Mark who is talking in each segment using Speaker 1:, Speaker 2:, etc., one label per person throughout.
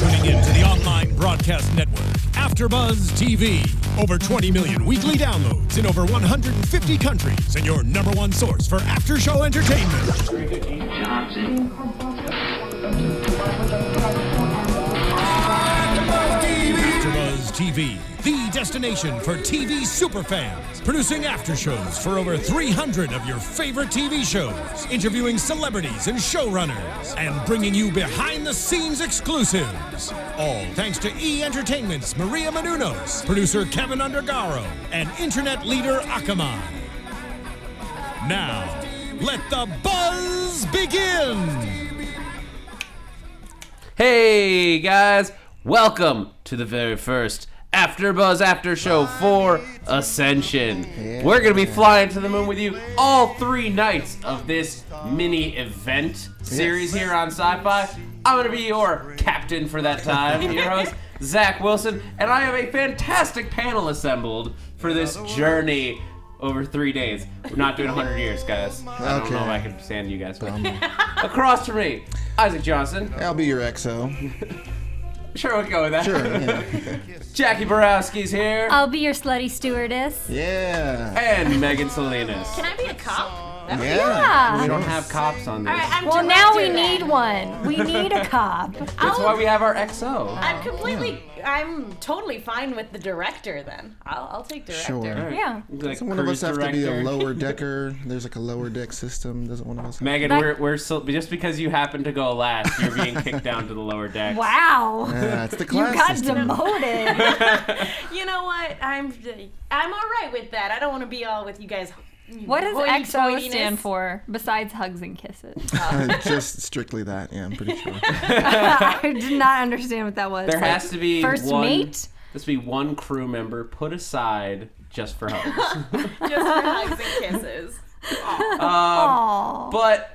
Speaker 1: tuning in to the online broadcast network, AFTERBUZZ TV. Over 20 million weekly downloads in over 150 countries, and your #1 source for after-show entertainment. AFTERBUZZ TV, the destination for TV superfans, producing aftershows for over 300 of your favorite TV shows, interviewing celebrities and showrunners, and bringing you behind-the-scenes exclusives. All thanks to E! Entertainment's Maria Menounos, producer Kevin Undergaro, and internet leader Akamai. Now, let the buzz begin!
Speaker 2: Hey guys, welcome to the very first AfterBuzz After Show for Ascension. Yeah. We're going to be flying to the moon with you all 3 nights of this mini event series here on SyFy. I'm going to be your captain for that time, your host, Zach Wilson, and I have a fantastic panel assembled for this journey over 3 days. We're not doing 100 years, guys. I don't know if I can stand you guys. Across from me, Isaac Johnson.
Speaker 3: I'll be your XO.
Speaker 2: Sure, we'll go with that.
Speaker 3: Sure, yeah.
Speaker 2: Jackie Borowski's here.
Speaker 4: I'll be your slutty stewardess.
Speaker 3: Yeah.
Speaker 2: And Megan Salinas.
Speaker 5: Can I be a cop?
Speaker 4: Yeah.
Speaker 2: We don't have cops on this.
Speaker 5: All right,
Speaker 4: well, now we need one. We need a cop.
Speaker 2: That's why we have our XO.
Speaker 5: I'm totally fine with the director then. I'll take director.
Speaker 3: Sure.
Speaker 2: Right.
Speaker 4: Yeah.
Speaker 2: Like
Speaker 3: so one of us have to be a lower decker. There's like a lower deck system. Doesn't one of us?
Speaker 2: Megan, we're still, just because you happen to go last, you're being kicked down to the lower deck.
Speaker 4: Wow.
Speaker 3: Yeah, it's the class
Speaker 4: You got
Speaker 3: system.
Speaker 4: demoted.
Speaker 5: You know what? I'm all right with that. I don't want to be all with you guys.
Speaker 4: What does XO stand for besides hugs and kisses?
Speaker 3: Just strictly that. Yeah, I'm pretty sure.
Speaker 4: I did not understand what that was.
Speaker 2: There has to be
Speaker 4: first mate.
Speaker 2: There's to be one crew member put aside just for hugs.
Speaker 5: Just for hugs and kisses.
Speaker 2: But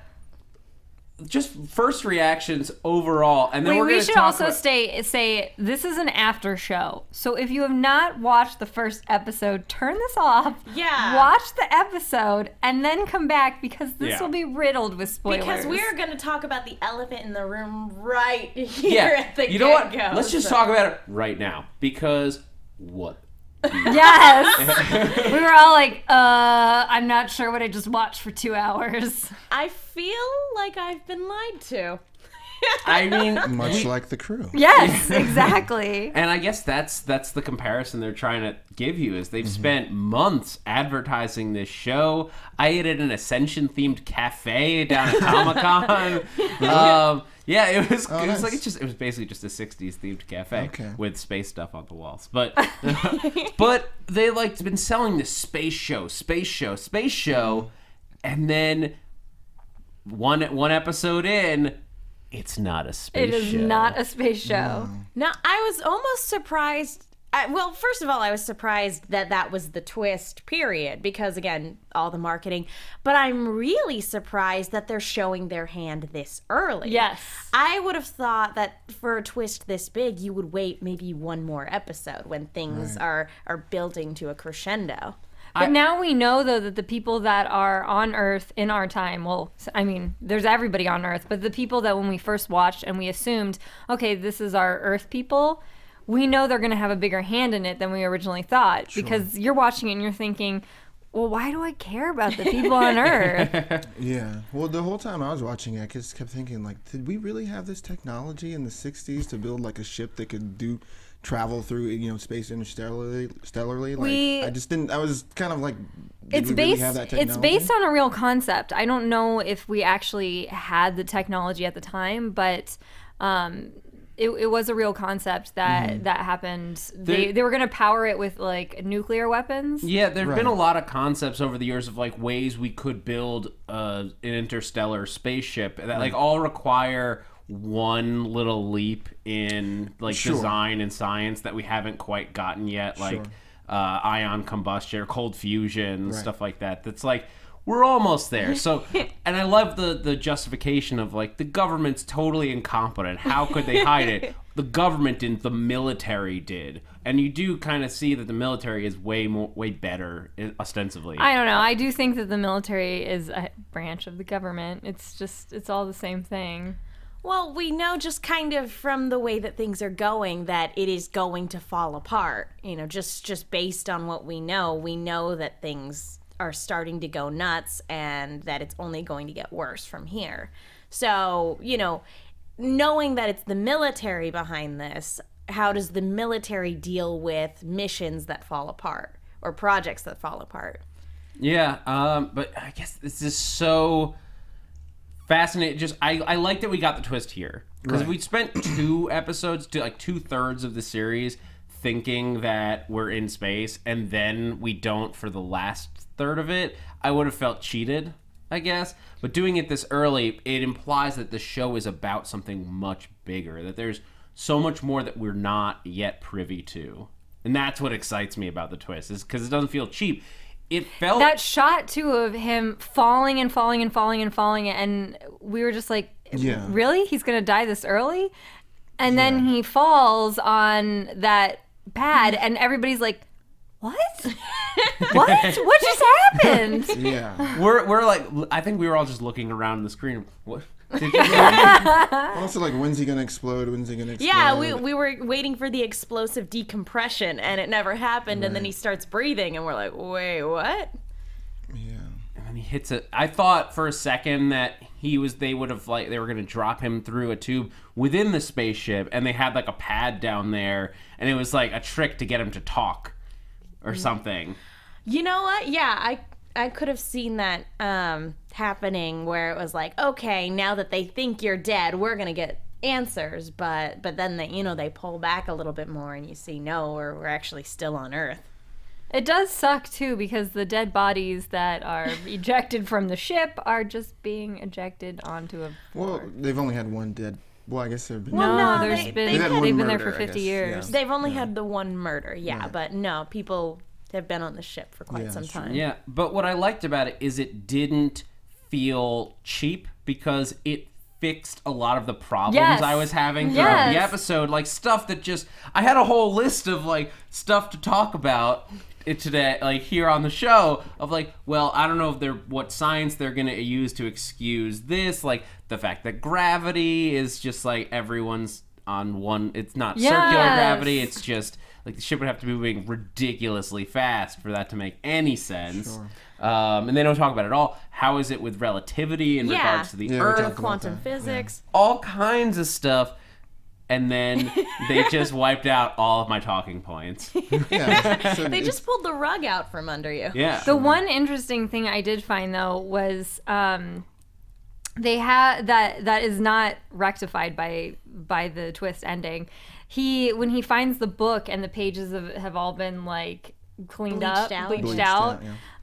Speaker 2: just first reactions overall, and then
Speaker 4: we should also say this is an after show. So if you have not watched the first episode, turn this off.
Speaker 5: Yeah.
Speaker 4: Watch the episode and then come back because this will be riddled with spoilers.
Speaker 5: Because we're going to talk about the elephant in the room right here at the
Speaker 2: You know what? Let's just talk about it right now because what?
Speaker 4: Yes. We were all like, I'm not sure what I just watched for 2 hours.
Speaker 5: I feel like I've been lied to.
Speaker 2: I mean,
Speaker 3: much like the crew.
Speaker 4: Yes, exactly.
Speaker 2: And I guess that's the comparison they're trying to give you is they've spent months advertising this show. I ate at an Ascension-themed cafe down at Comic-Con. Yeah, it was basically just a 60s themed cafe with space stuff on the walls. But but they been selling this space show, and then one episode in, it's not a space show. It is
Speaker 4: not a space show.
Speaker 5: Now, I was almost surprised. Well, first of all, I was surprised that was the twist, period, because, again, all the marketing. But I'm really surprised that they're showing their hand this early.
Speaker 4: Yes.
Speaker 5: I would have thought that for a twist this big, you would wait maybe one more episode when things are building to a crescendo.
Speaker 4: But now we know, though, that the people that are on Earth in our time, well, I mean, there's everybody on Earth, but the people that when we first watched and we assumed, okay, this is our Earth people, we know they're going to have a bigger hand in it than we originally thought. Sure. Because you're watching it and you're thinking, well, why do I care about the people on Earth?
Speaker 3: Yeah. Well, the whole time I was watching it, I just kept thinking, like, did we really have this technology in the 60s to build, like, a ship that could travel through, space interstellarly? Like, I just didn't, I was kind of like, did we really have that technology?
Speaker 4: It's based on a real concept. I don't know if we actually had the technology at the time, but it was a real concept that happened. They were going to power it with like nuclear weapons.
Speaker 2: Yeah, there've been a lot of concepts over the years of like ways we could build an interstellar spaceship that like all require one little leap in like design and science that we haven't quite gotten yet, like ion combustion or cold fusion, stuff like that. That's like, we're almost there. So, and I love the justification of like, the government's totally incompetent. How could they hide it? The government didn't, the military did. And you do kind of see that the military is way better, ostensibly.
Speaker 4: I don't know. I do think that the military is a branch of the government. It's all the same thing.
Speaker 5: Well, we know just kind of from the way that things are going that it is going to fall apart. You know, just based on what we know that things are starting to go nuts and that it's only going to get worse from here. So, you know, knowing that it's the military behind this, how does the military deal with missions that fall apart or projects that fall apart?
Speaker 2: Yeah, but I guess this is so fascinating. Just I like that we got the twist here, because if we spent 2 episodes to like 2/3 of the series thinking that we're in space and then we don't for the last third of it, I would have felt cheated, I guess. But doing it this early, it implies that the show is about something much bigger, that there's so much more that we're not yet privy to. And that's what excites me about the twist, is because it doesn't feel cheap. It felt...
Speaker 4: That shot, too, of him falling and falling and falling and falling, and we were just like, really? He's going to die this early? And then he falls on that pad, and everybody's like, what? What just happened?
Speaker 3: Yeah.
Speaker 2: We're like, I think we were all just looking around the screen. What? Did you
Speaker 3: Also, like, when's he gonna explode? When's he gonna explode?
Speaker 5: Yeah, we were waiting for the explosive decompression, and it never happened. And then he starts breathing, and we're like, wait, what?
Speaker 3: Yeah.
Speaker 2: And then he hits it. I thought for a second that they would have, like, they were gonna drop him through a tube within the spaceship, and they had like a pad down there, and it was like a trick to get him to talk or something.
Speaker 5: You know what? Yeah, I could have seen that happening, where it was like, okay, now that they think you're dead, we're gonna get answers, but then they pull back a little bit more, and you see, no, we're actually still on Earth.
Speaker 4: It does suck too, because the dead bodies that are ejected from the ship are just being ejected onto a
Speaker 3: Well,
Speaker 4: board.
Speaker 3: they've only had one dead. Well, I guess they've been.
Speaker 4: They've been there
Speaker 3: murder,
Speaker 4: for
Speaker 3: I
Speaker 4: 50
Speaker 3: guess,
Speaker 4: years.
Speaker 3: yeah.
Speaker 5: They've only had the one murder, but no, people have been on the ship for quite some time.
Speaker 2: Yeah, but what I liked about it is it didn't feel cheap, because it fixed a lot of the problems I was having throughout the episode. Like, stuff that just... I had a whole list of, like, stuff to talk about today, like, here on the show, of, like, well, I don't know if what science they're gonna use to excuse this, like, the fact that gravity is just, like, everyone's on one... It's not circular gravity, it's just... Like, the ship would have to be moving ridiculously fast for that to make any sense.
Speaker 3: Sure.
Speaker 2: And they don't talk about it at all. How is it with relativity in regards to the Earth?
Speaker 5: Quantum physics.
Speaker 2: All kinds of stuff. And then they just wiped out all of my talking points.
Speaker 3: Yeah. So
Speaker 5: They just pulled the rug out from under you.
Speaker 2: Yeah.
Speaker 4: The one interesting thing I did find, though, was they had that is not rectified by the twist ending. When he finds the book and the pages have all been like cleaned up, bleached out.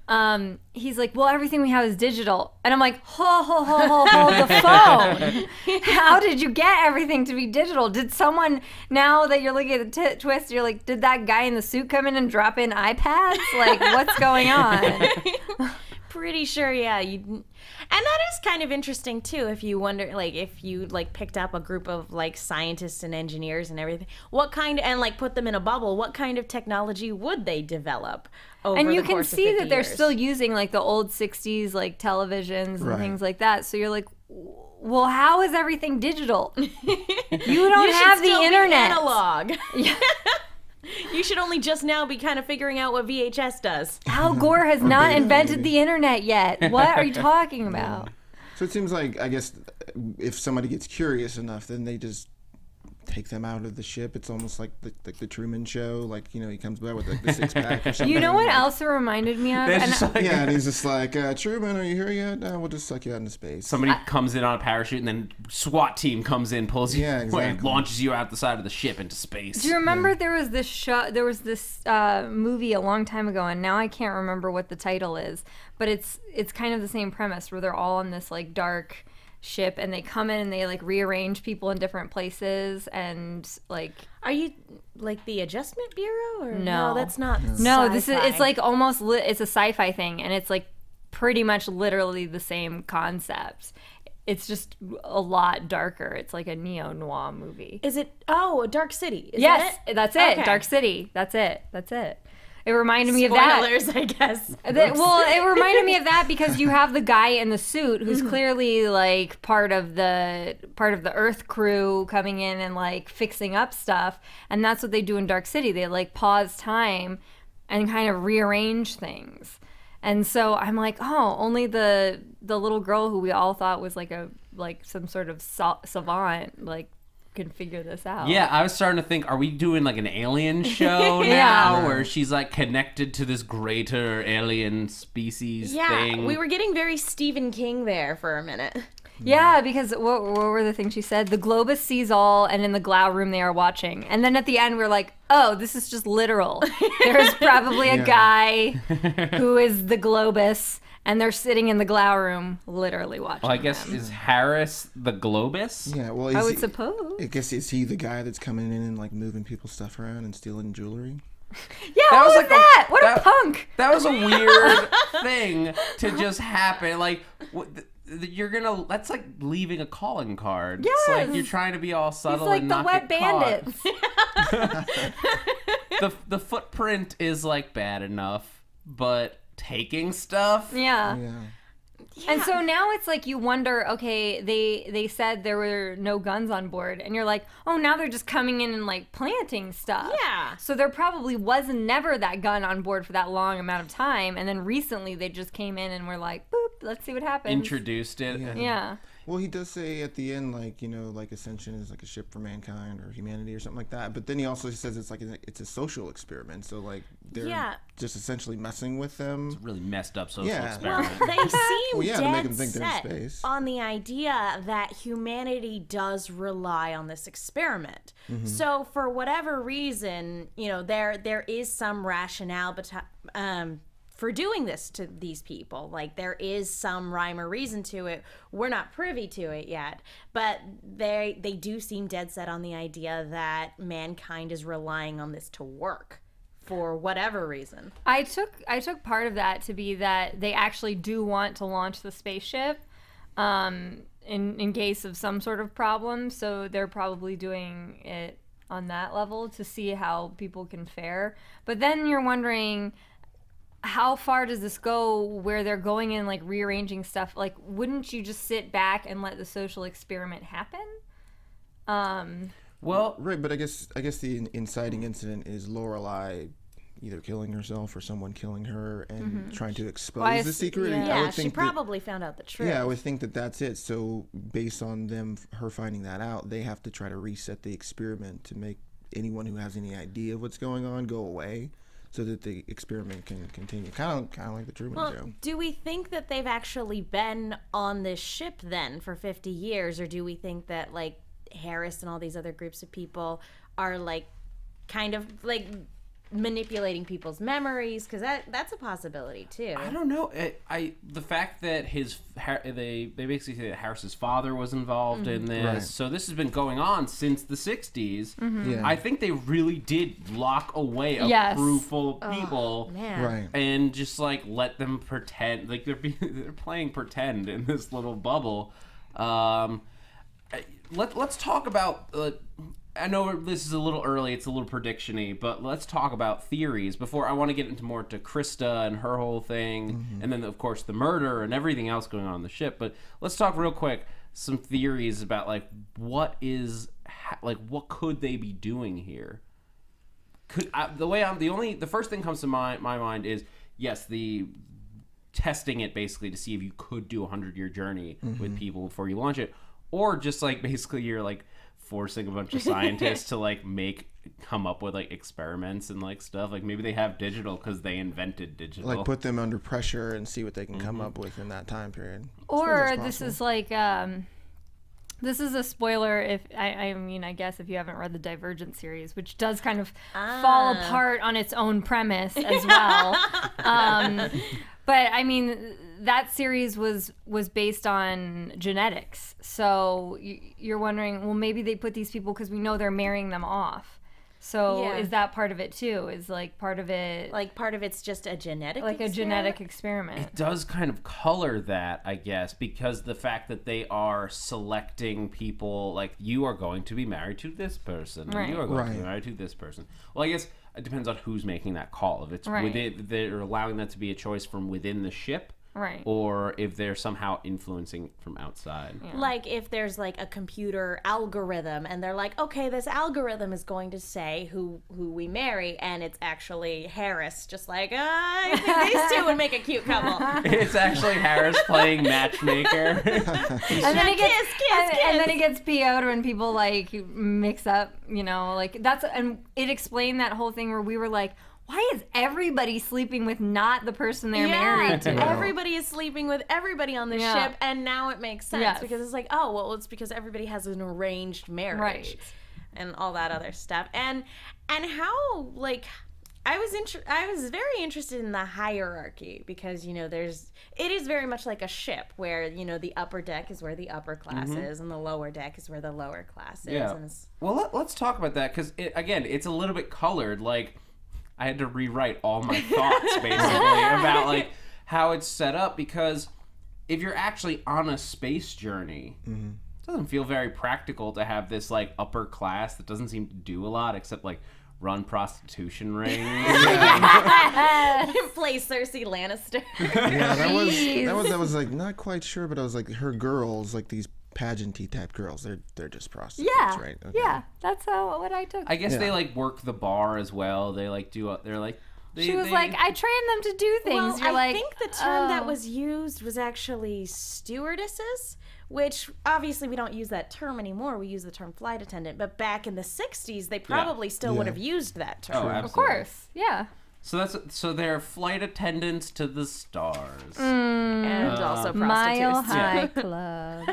Speaker 3: Yeah.
Speaker 4: He's like, well, everything we have is digital, and I'm like, hold the phone. How did you get everything to be digital? Did someone, now that you're looking at the twist, you're like, did that guy in the suit come in and drop in iPads? Like, what's going on?
Speaker 5: Pretty sure, yeah. And that is kind of interesting too, if you wonder, like, if you like picked up a group of like scientists and engineers and everything, and like put them in a bubble, what kind of technology would they develop over
Speaker 4: and you
Speaker 5: the
Speaker 4: can
Speaker 5: course of
Speaker 4: see
Speaker 5: 50
Speaker 4: that they're
Speaker 5: years?
Speaker 4: still using like the old 60s like televisions and things like that. So you're like, well, how is everything digital? You don't have the internet.
Speaker 5: Analog. You should only just now be kind of figuring out what VHS does.
Speaker 4: Al Gore has not invented the internet yet. What are you talking about?
Speaker 3: So it seems like, I guess, if somebody gets curious enough, then they just take them out of the ship. It's almost like the Truman Show. Like, you know, he comes back with like the 6-pack or something.
Speaker 4: You know what else it reminded me of?
Speaker 3: And he's just like, Truman, are you here yet? No, we'll just suck you out into space.
Speaker 2: Somebody comes in on a parachute, and then SWAT team comes in, pulls you away, and launches you out the side of the ship into space.
Speaker 4: Do you remember there was this show? There was this movie a long time ago, and now I can't remember what the title is. But it's kind of the same premise, where they're all on this like dark ship, and they come in and they like rearrange people in different places, and like,
Speaker 5: are you like the Adjustment Bureau? Or
Speaker 4: no,
Speaker 5: that's not.
Speaker 4: No,
Speaker 5: SyFy.
Speaker 4: it's like almost it's a sci-fi thing, and it's like pretty much literally the same concept. It's just a lot darker. It's like a neo-noir movie.
Speaker 5: Is it? Oh, Dark City. Is
Speaker 4: yes,
Speaker 5: that it?
Speaker 4: that's it.
Speaker 5: Okay.
Speaker 4: Dark City. That's it. It reminded me of that.
Speaker 5: Spoilers, I guess.
Speaker 4: Well, it reminded me of that because you have the guy in the suit who's clearly like part of the Earth crew coming in and like fixing up stuff, and that's what they do in Dark City. They like pause time and kind of rearrange things. And so I'm like, oh, only the little girl who we all thought was like some sort of savant like can figure this out.
Speaker 2: Yeah, I was starting to think, are we doing like an alien show now where she's like connected to this greater alien species thing?
Speaker 5: Yeah, we were getting very Stephen King there for a minute.
Speaker 4: Yeah, because what were the things she said? The Globus sees all, and in the Glow room they are watching. And then at the end we're like, oh, this is just literal. There's probably a guy who is the Globus, and they're sitting in the Glow room literally watching
Speaker 2: Well, I guess,
Speaker 4: them.
Speaker 2: is Harris the Globus?
Speaker 3: Yeah, well,
Speaker 4: I would suppose.
Speaker 3: I guess is he the guy that's coming in and like moving people's stuff around and stealing jewelry?
Speaker 4: Yeah, what was
Speaker 2: like
Speaker 4: that? What a punk!
Speaker 2: That was a weird thing to just happen. Like, that's like leaving a calling card.
Speaker 4: Yes.
Speaker 2: It's like you're trying to be all subtle
Speaker 4: He's like
Speaker 2: and
Speaker 4: the
Speaker 2: not
Speaker 4: wet
Speaker 2: get caught.
Speaker 4: bandits.
Speaker 2: The footprint is like bad enough, but taking stuff?
Speaker 4: Yeah.
Speaker 3: Yeah.
Speaker 4: And so now it's like you wonder, okay, they said there were no guns on board, and you're like, oh, now they're just coming in and like planting stuff.
Speaker 5: Yeah.
Speaker 4: So there probably was never that gun on board for that long amount of time, and then recently they just came in and were like, boop, let's see what happens.
Speaker 2: Introduced it.
Speaker 4: Yeah.
Speaker 3: Well, he does say at the end, like, you know, like Ascension is like a ship for mankind or humanity or something like that. But then he also says it's like it's a social experiment. So like they're just essentially messing with them.
Speaker 2: It's a really messed up social
Speaker 5: Well,
Speaker 2: experiment.
Speaker 5: they seem
Speaker 3: to make them
Speaker 5: dead
Speaker 3: think they're in
Speaker 5: set
Speaker 3: space.
Speaker 5: on the idea that humanity does rely on this experiment. So for whatever reason, you know, there is some rationale for doing this to these people. Like, there is some rhyme or reason to it. We're not privy to it yet, but they do seem dead set on the idea that mankind is relying on this to work for whatever reason.
Speaker 4: I took part of that to be that they actually do want to launch the spaceship in case of some sort of problem, so they're probably doing it on that level to see how people can fare. But then you're wondering, how far does this go where they're going in like rearranging stuff? Like, wouldn't you just sit back and let the social experiment happen?
Speaker 2: Well,
Speaker 3: Right, but I guess the inciting incident is Lorelai either killing herself or someone killing her and trying to expose the secret.
Speaker 4: yeah.
Speaker 3: And I
Speaker 5: Yeah,
Speaker 3: would
Speaker 5: she
Speaker 3: think
Speaker 5: probably found out the truth.
Speaker 3: Yeah, I would think that that's it. So based on her finding that out, they have to try to reset the experiment to make anyone who has any idea of what's going on go away, so that the experiment can continue. Kind of like the Truman Show.
Speaker 5: Do we think that they've actually been on this ship then for 50 years, or do we think that like Harris and all these other groups of people are like kind of like manipulating people's memories? Because that's a possibility too.
Speaker 2: I don't know. The fact that they basically say that Harris's father was involved in this,
Speaker 3: Right.
Speaker 2: so this has been going on since the 60s.
Speaker 3: Yeah.
Speaker 2: I think they really did lock away a
Speaker 4: Yes.
Speaker 2: crew full of people.
Speaker 5: Man.
Speaker 3: Right.
Speaker 2: And just like let them pretend, like they're playing pretend in this little bubble. Let's talk about. I know this is a little early; it's a little prediction-y, but let's talk about theories before I want to get into more to Krista and her whole thing, and then of course the murder and everything else going on the ship. But let's talk real quick some theories about like what could they be doing here? The first thing comes to my mind is yes, the testing it basically to see if you could do a 100-year journey with people before you launch it, or just like basically you're like forcing a bunch of scientists to like come up with like experiments and like stuff. Like maybe they have digital because they invented digital.
Speaker 3: Like put them under pressure and see what they can come up with in that time period.
Speaker 4: Or this is like this is a spoiler if I mean I guess if you haven't read the Divergent series, which does kind of fall apart on its own premise as well. But I mean that series was based on genetics, so you're wondering, well, maybe they put these people because we know they're marrying them off. So is that part of it too? Is like part of it
Speaker 5: like part of it's just a genetic
Speaker 4: like a genetic experiment?
Speaker 2: It does kind of color that, I guess, because the fact that they are selecting people, like, you are going to be married to this person, and you are going to be married to this person. Well, I guess it depends on who's making that call. If it's within, they're allowing that to be a choice from within the ship.
Speaker 4: Right.
Speaker 2: Or if they're somehow influencing from outside.
Speaker 5: Yeah. Like if there's like a computer algorithm and they're like, okay, this algorithm is going to say who we marry, and it's actually Harris. Just like, I think these two would make a cute couple.
Speaker 2: It's actually Harris playing matchmaker.
Speaker 4: And then it gets PO'd when people like mix up, you know, like that's, and it explained that whole thing where we were like, why is everybody sleeping with not the person they're married to?
Speaker 5: Everybody is sleeping with everybody on the ship, and now it makes sense because it's like, oh, well, it's because everybody has an arranged marriage and all that other stuff. And how, like, I was very interested in the hierarchy because, you know, it is very much like a ship where, you know, the upper deck is where the upper class is and the lower deck is where the lower class is.
Speaker 2: Yeah.
Speaker 5: And
Speaker 2: well, let's talk about that because, again, it's a little bit colored, like, I had to rewrite all my thoughts basically about like how it's set up because if you're actually on a space journey, it doesn't feel very practical to have this like upper class that doesn't seem to do a lot except like run prostitution rings.
Speaker 5: Play Cersei Lannister.
Speaker 3: Yeah, that was like not quite sure, but I was like her girls, like these pageanty type girls, they're just prostitutes, right? Okay.
Speaker 4: Yeah, that's what I took.
Speaker 2: I guess they like work the bar as well. They like do. They're like.
Speaker 4: She was like, I train them to do things.
Speaker 5: Well, I think the term that was used was actually stewardesses, which obviously we don't use that term anymore. We use the term flight attendant. But back in the 60s, they probably still would have used that term.
Speaker 2: Oh, absolutely.
Speaker 4: Of course, yeah.
Speaker 2: So they're flight attendants to the stars.
Speaker 5: And also prostitutes.
Speaker 4: Mile High Club.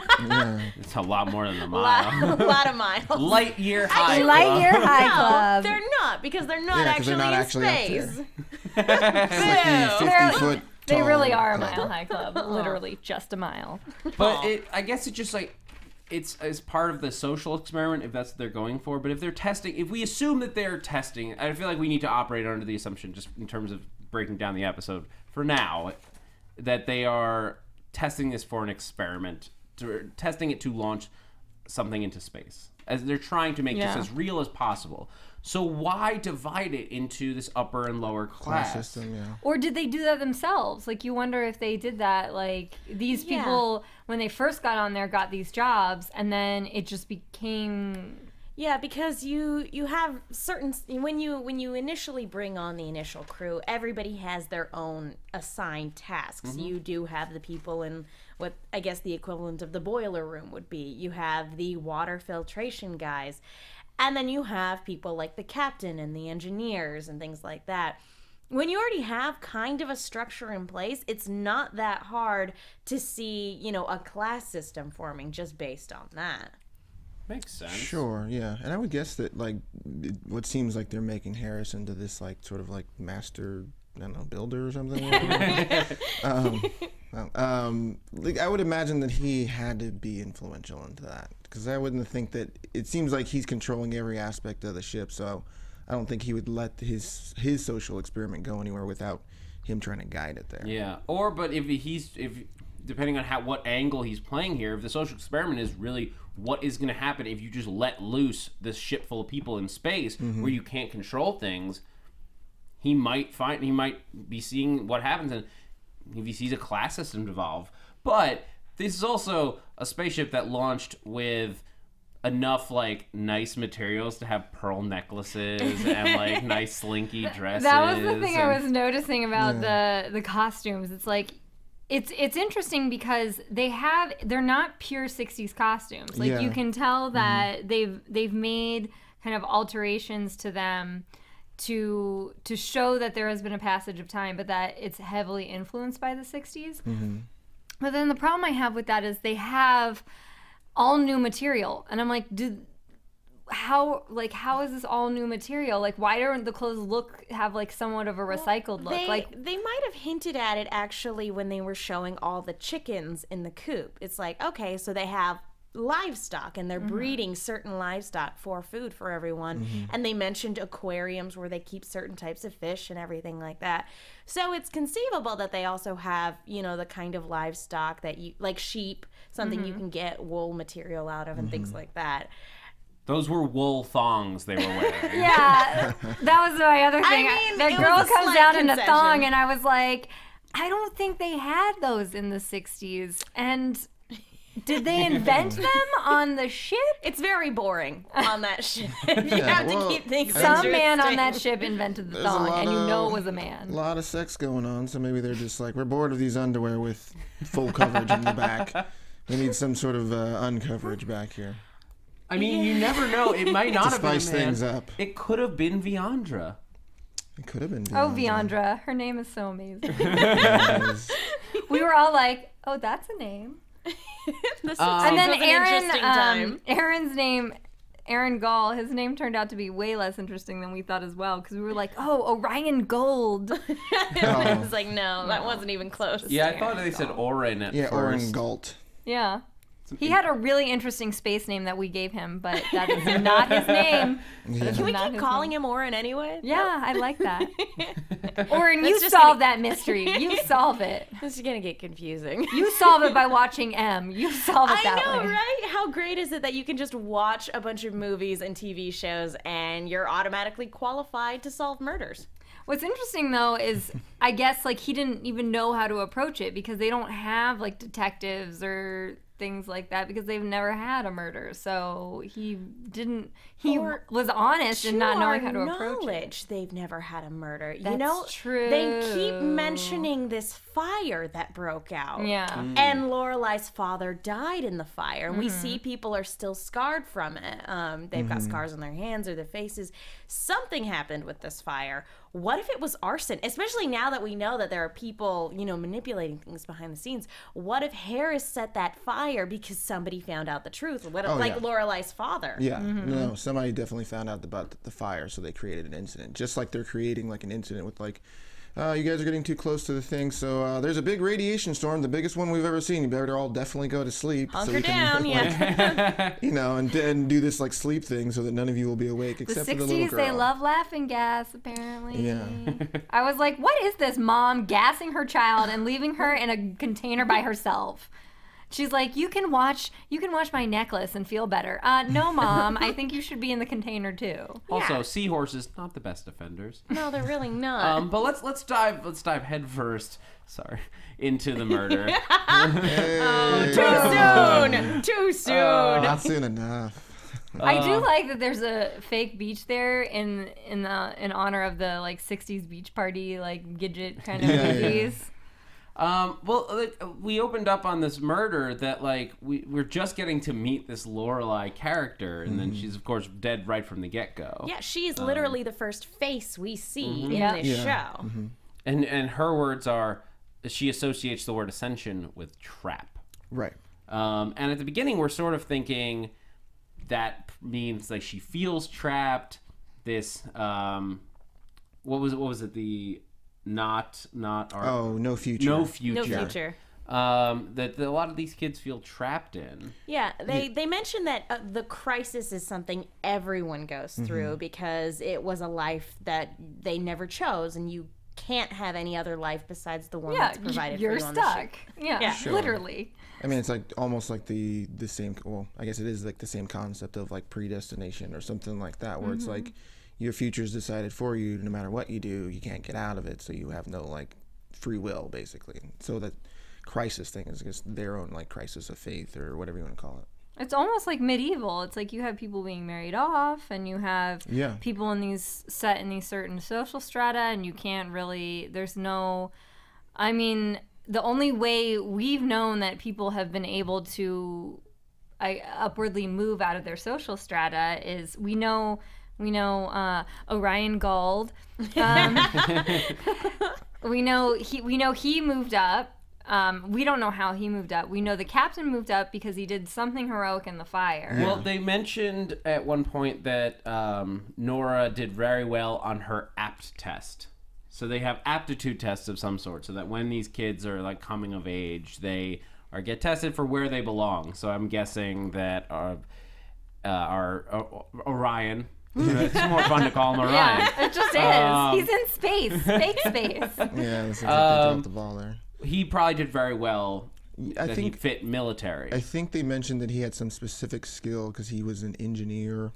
Speaker 2: It's a lot more than a mile.
Speaker 5: A lot of miles.
Speaker 2: Light Year High Club.
Speaker 4: Light Year High Club.
Speaker 5: They're not, because they're not actually in space.
Speaker 3: It's like 50 foot
Speaker 4: They
Speaker 3: tall
Speaker 4: really are a
Speaker 3: club.
Speaker 4: Mile High Club. Literally just a mile.
Speaker 2: But I guess it's just like, it's as part of the social experiment if that's what they're going for. But if they're testing, if we assume that they're testing, I feel like we need to operate under the assumption, just in terms of breaking down the episode for now, that they are testing this for an experiment, testing it to launch something into space. As they're trying to make this as real as possible. So why divide it into this upper and lower class
Speaker 3: system? Yeah.
Speaker 4: Or did they do that themselves? Like, you wonder if they did that. Like, these people, when they first got on there, got these jobs, and then it just became...
Speaker 5: Yeah, because you have certain, when you initially bring on the initial crew, everybody has their own assigned tasks. You do have the people in what I guess the equivalent of the boiler room would be. You have the water filtration guys, and then you have people like the captain and the engineers and things like that. When you already have kind of a structure in place, it's not that hard to see, you know, a class system forming just based on that.
Speaker 2: Makes sense.
Speaker 3: Sure, yeah. And I would guess that, like, what seems like they're making Harris into this, like, sort of, like, master, I don't know, builder or something. Like, I would imagine that he had to be influential into that. Because I wouldn't think that, it seems like he's controlling every aspect of the ship, so I don't think he would let his social experiment go anywhere without him trying to guide it there.
Speaker 2: Yeah. Or, but if depending on what angle he's playing here, if the social experiment is really what is going to happen if you just let loose this ship full of people in space where you can't control things, he might be seeing what happens, and if he sees a class system devolve. But this is also a spaceship that launched with enough like nice materials to have pearl necklaces and like nice slinky dresses.
Speaker 4: That was the thing I was noticing about the costumes. It's like, it's interesting because they're not pure 60s costumes. Like you can tell that they've made kind of alterations to them to show that there has been a passage of time, but that it's heavily influenced by the 60s. But then the problem I have with that is they have all new material, and I'm like, how is this all new material? Like, why don't the clothes have like somewhat of a recycled look?
Speaker 5: They might have hinted at it actually when they were showing all the chickens in the coop. It's like, okay, so they have livestock, and they're breeding certain livestock for food for everyone. And they mentioned aquariums where they keep certain types of fish and everything like that. So it's conceivable that they also have, you know, the kind of livestock that you, like sheep, something you can get wool material out of and things like that.
Speaker 2: Those were wool thongs they were wearing.
Speaker 4: Yeah, that was my other thing.
Speaker 5: I mean,
Speaker 4: the
Speaker 5: it
Speaker 4: girl
Speaker 5: was a
Speaker 4: comes
Speaker 5: slight
Speaker 4: down in a
Speaker 5: concession.
Speaker 4: thong, and I was like, I don't think they had those in the 60s. And did they invent them on the ship?
Speaker 5: It's very boring on that ship. You have to keep things
Speaker 4: Some man on
Speaker 5: interesting.
Speaker 4: that ship invented the
Speaker 3: There's a
Speaker 4: thong,
Speaker 3: lot
Speaker 4: and you
Speaker 3: of-
Speaker 4: know it was a man.
Speaker 3: A lot of sex going on, so maybe they're just like, we're bored of these underwear with full coverage in the back. We need some sort of uncoverage back here.
Speaker 2: I mean, you never know. It might not have been a
Speaker 3: spice
Speaker 2: man.
Speaker 3: things up.
Speaker 2: It could have been Viandra.
Speaker 3: It could have been.
Speaker 4: Oh, Viandra. Her name is so amazing.
Speaker 3: Yes.
Speaker 4: We were all like, oh, that's a name.
Speaker 5: This
Speaker 4: And then
Speaker 5: was an interesting time.
Speaker 4: Aaron's name, Aaron Gall, his name turned out to be way less interesting than we thought as well, because we were like, oh, Orion Gold.
Speaker 5: I was like, no, that wasn't even close.
Speaker 2: Yeah, I thought they said Oren at
Speaker 3: Yeah,
Speaker 2: first.
Speaker 3: Oren Galt.
Speaker 4: Yeah. He had a really interesting space name that we gave him, but that is not his name.
Speaker 3: Yeah.
Speaker 5: Can we keep calling him Oren anyway?
Speaker 4: Yeah, I like that. Oren, you
Speaker 5: just
Speaker 4: solve that mystery. You solve it.
Speaker 5: This is gonna get confusing.
Speaker 4: You solve it by watching M. You solve it
Speaker 5: I
Speaker 4: that
Speaker 5: know,
Speaker 4: way.
Speaker 5: right? How great is it that you can just watch a bunch of movies and TV shows and you're automatically qualified to solve murders?
Speaker 4: What's interesting though is I guess like he didn't even know how to approach it because they don't have like detectives or things like that because they've never had a murder. So he was honest in not knowing how to approach it.
Speaker 5: knowledge, they've never had a murder. You
Speaker 4: That's
Speaker 5: know,
Speaker 4: true.
Speaker 5: they keep mentioning this fire that broke out.
Speaker 4: Yeah.
Speaker 5: And Lorelai's father died in the fire. And we see people are still scarred from it. They've got scars on their hands or their faces. Something happened with this fire. What if it was arson? Especially now that we know that there are people, you know, manipulating things behind the scenes. What if Harris set that fire because somebody found out the truth? What if,
Speaker 3: Oh,
Speaker 5: like
Speaker 3: yeah.
Speaker 5: Lorelai's father?
Speaker 3: Yeah, no, somebody definitely found out about the fire, so they created an incident. Just like they're creating like an incident with like, you guys are getting too close to the thing, so there's a big radiation storm, the biggest one we've ever seen. You better all definitely go to sleep.
Speaker 5: Hunker
Speaker 3: we can,
Speaker 5: down, yeah.
Speaker 3: you know, and do this like sleep thing so that none of you will be awake
Speaker 4: The
Speaker 3: except for the little
Speaker 4: 60s,
Speaker 3: girl.
Speaker 4: they love laughing gas, apparently.
Speaker 3: Yeah.
Speaker 4: I was like, what is this mom gassing her child and leaving her in a container by herself? She's like, you can watch my necklace and feel better. No, Mom, I think you should be in the container too.
Speaker 2: Also, seahorses not the best offenders.
Speaker 5: No, they're really not.
Speaker 2: But let's dive head first. Sorry, into the murder.
Speaker 5: Too soon.
Speaker 3: Not soon enough.
Speaker 4: I do like that there's a fake beach there in honor of the like 60s beach party like Gidget kind of
Speaker 3: Yeah, yeah.
Speaker 4: movies.
Speaker 2: Well, like, we opened up on this murder that like we're just getting to meet this Lorelai character, and then she's of course dead right from the get-go.
Speaker 5: Yeah, she's literally the first face we see in
Speaker 4: Yep.
Speaker 5: this
Speaker 3: Yeah.
Speaker 5: show.
Speaker 2: And her words are, she associates the word ascension with trap.
Speaker 3: Right.
Speaker 2: And at the beginning, we're sort of thinking that means like she feels trapped. This what was it? The not our
Speaker 3: Oh, no future.
Speaker 2: no future.
Speaker 5: No future.
Speaker 2: That a lot of these kids feel trapped in.
Speaker 5: Yeah, they mentioned that the crisis is something everyone goes through because it was a life that they never chose, and you can't have any other life besides the one
Speaker 4: Yeah,
Speaker 5: that's provided
Speaker 4: you're
Speaker 5: for you on the ship.
Speaker 4: stuck. Yeah,
Speaker 5: Yeah.
Speaker 3: Sure.
Speaker 4: literally.
Speaker 3: I mean, it's like almost like the same. Well, I guess it is like the same concept of like predestination or something like that, where it's like your future's decided for you. No matter what you do, you can't get out of it, so you have no like free will, basically. So that crisis thing is just their own like crisis of faith or whatever you want to call it.
Speaker 4: It's almost like medieval. It's like you have people being married off, and you have
Speaker 3: Yeah.
Speaker 4: people in these set in these certain social strata, and you can't really. There's no. I mean, the only way we've known that people have been able to upwardly move out of their social strata is we know Orion Gold. We know he moved up. We don't know how he moved up. We know the captain moved up because he did something heroic in the fire.
Speaker 2: Well, they mentioned at one point that Nora did very well on her APT test. So they have aptitude tests of some sort, so that when these kids are like coming of age, they get tested for where they belong. So I'm guessing that our Orion. It's more fun to call him Orion.
Speaker 4: Yeah, it just is. He's in space, fake space.
Speaker 3: Yeah, it seems like they dropped the ball there.
Speaker 2: He probably did very well.
Speaker 3: I think
Speaker 2: he fit military.
Speaker 3: I think they mentioned that he had some specific skill because he was an engineer,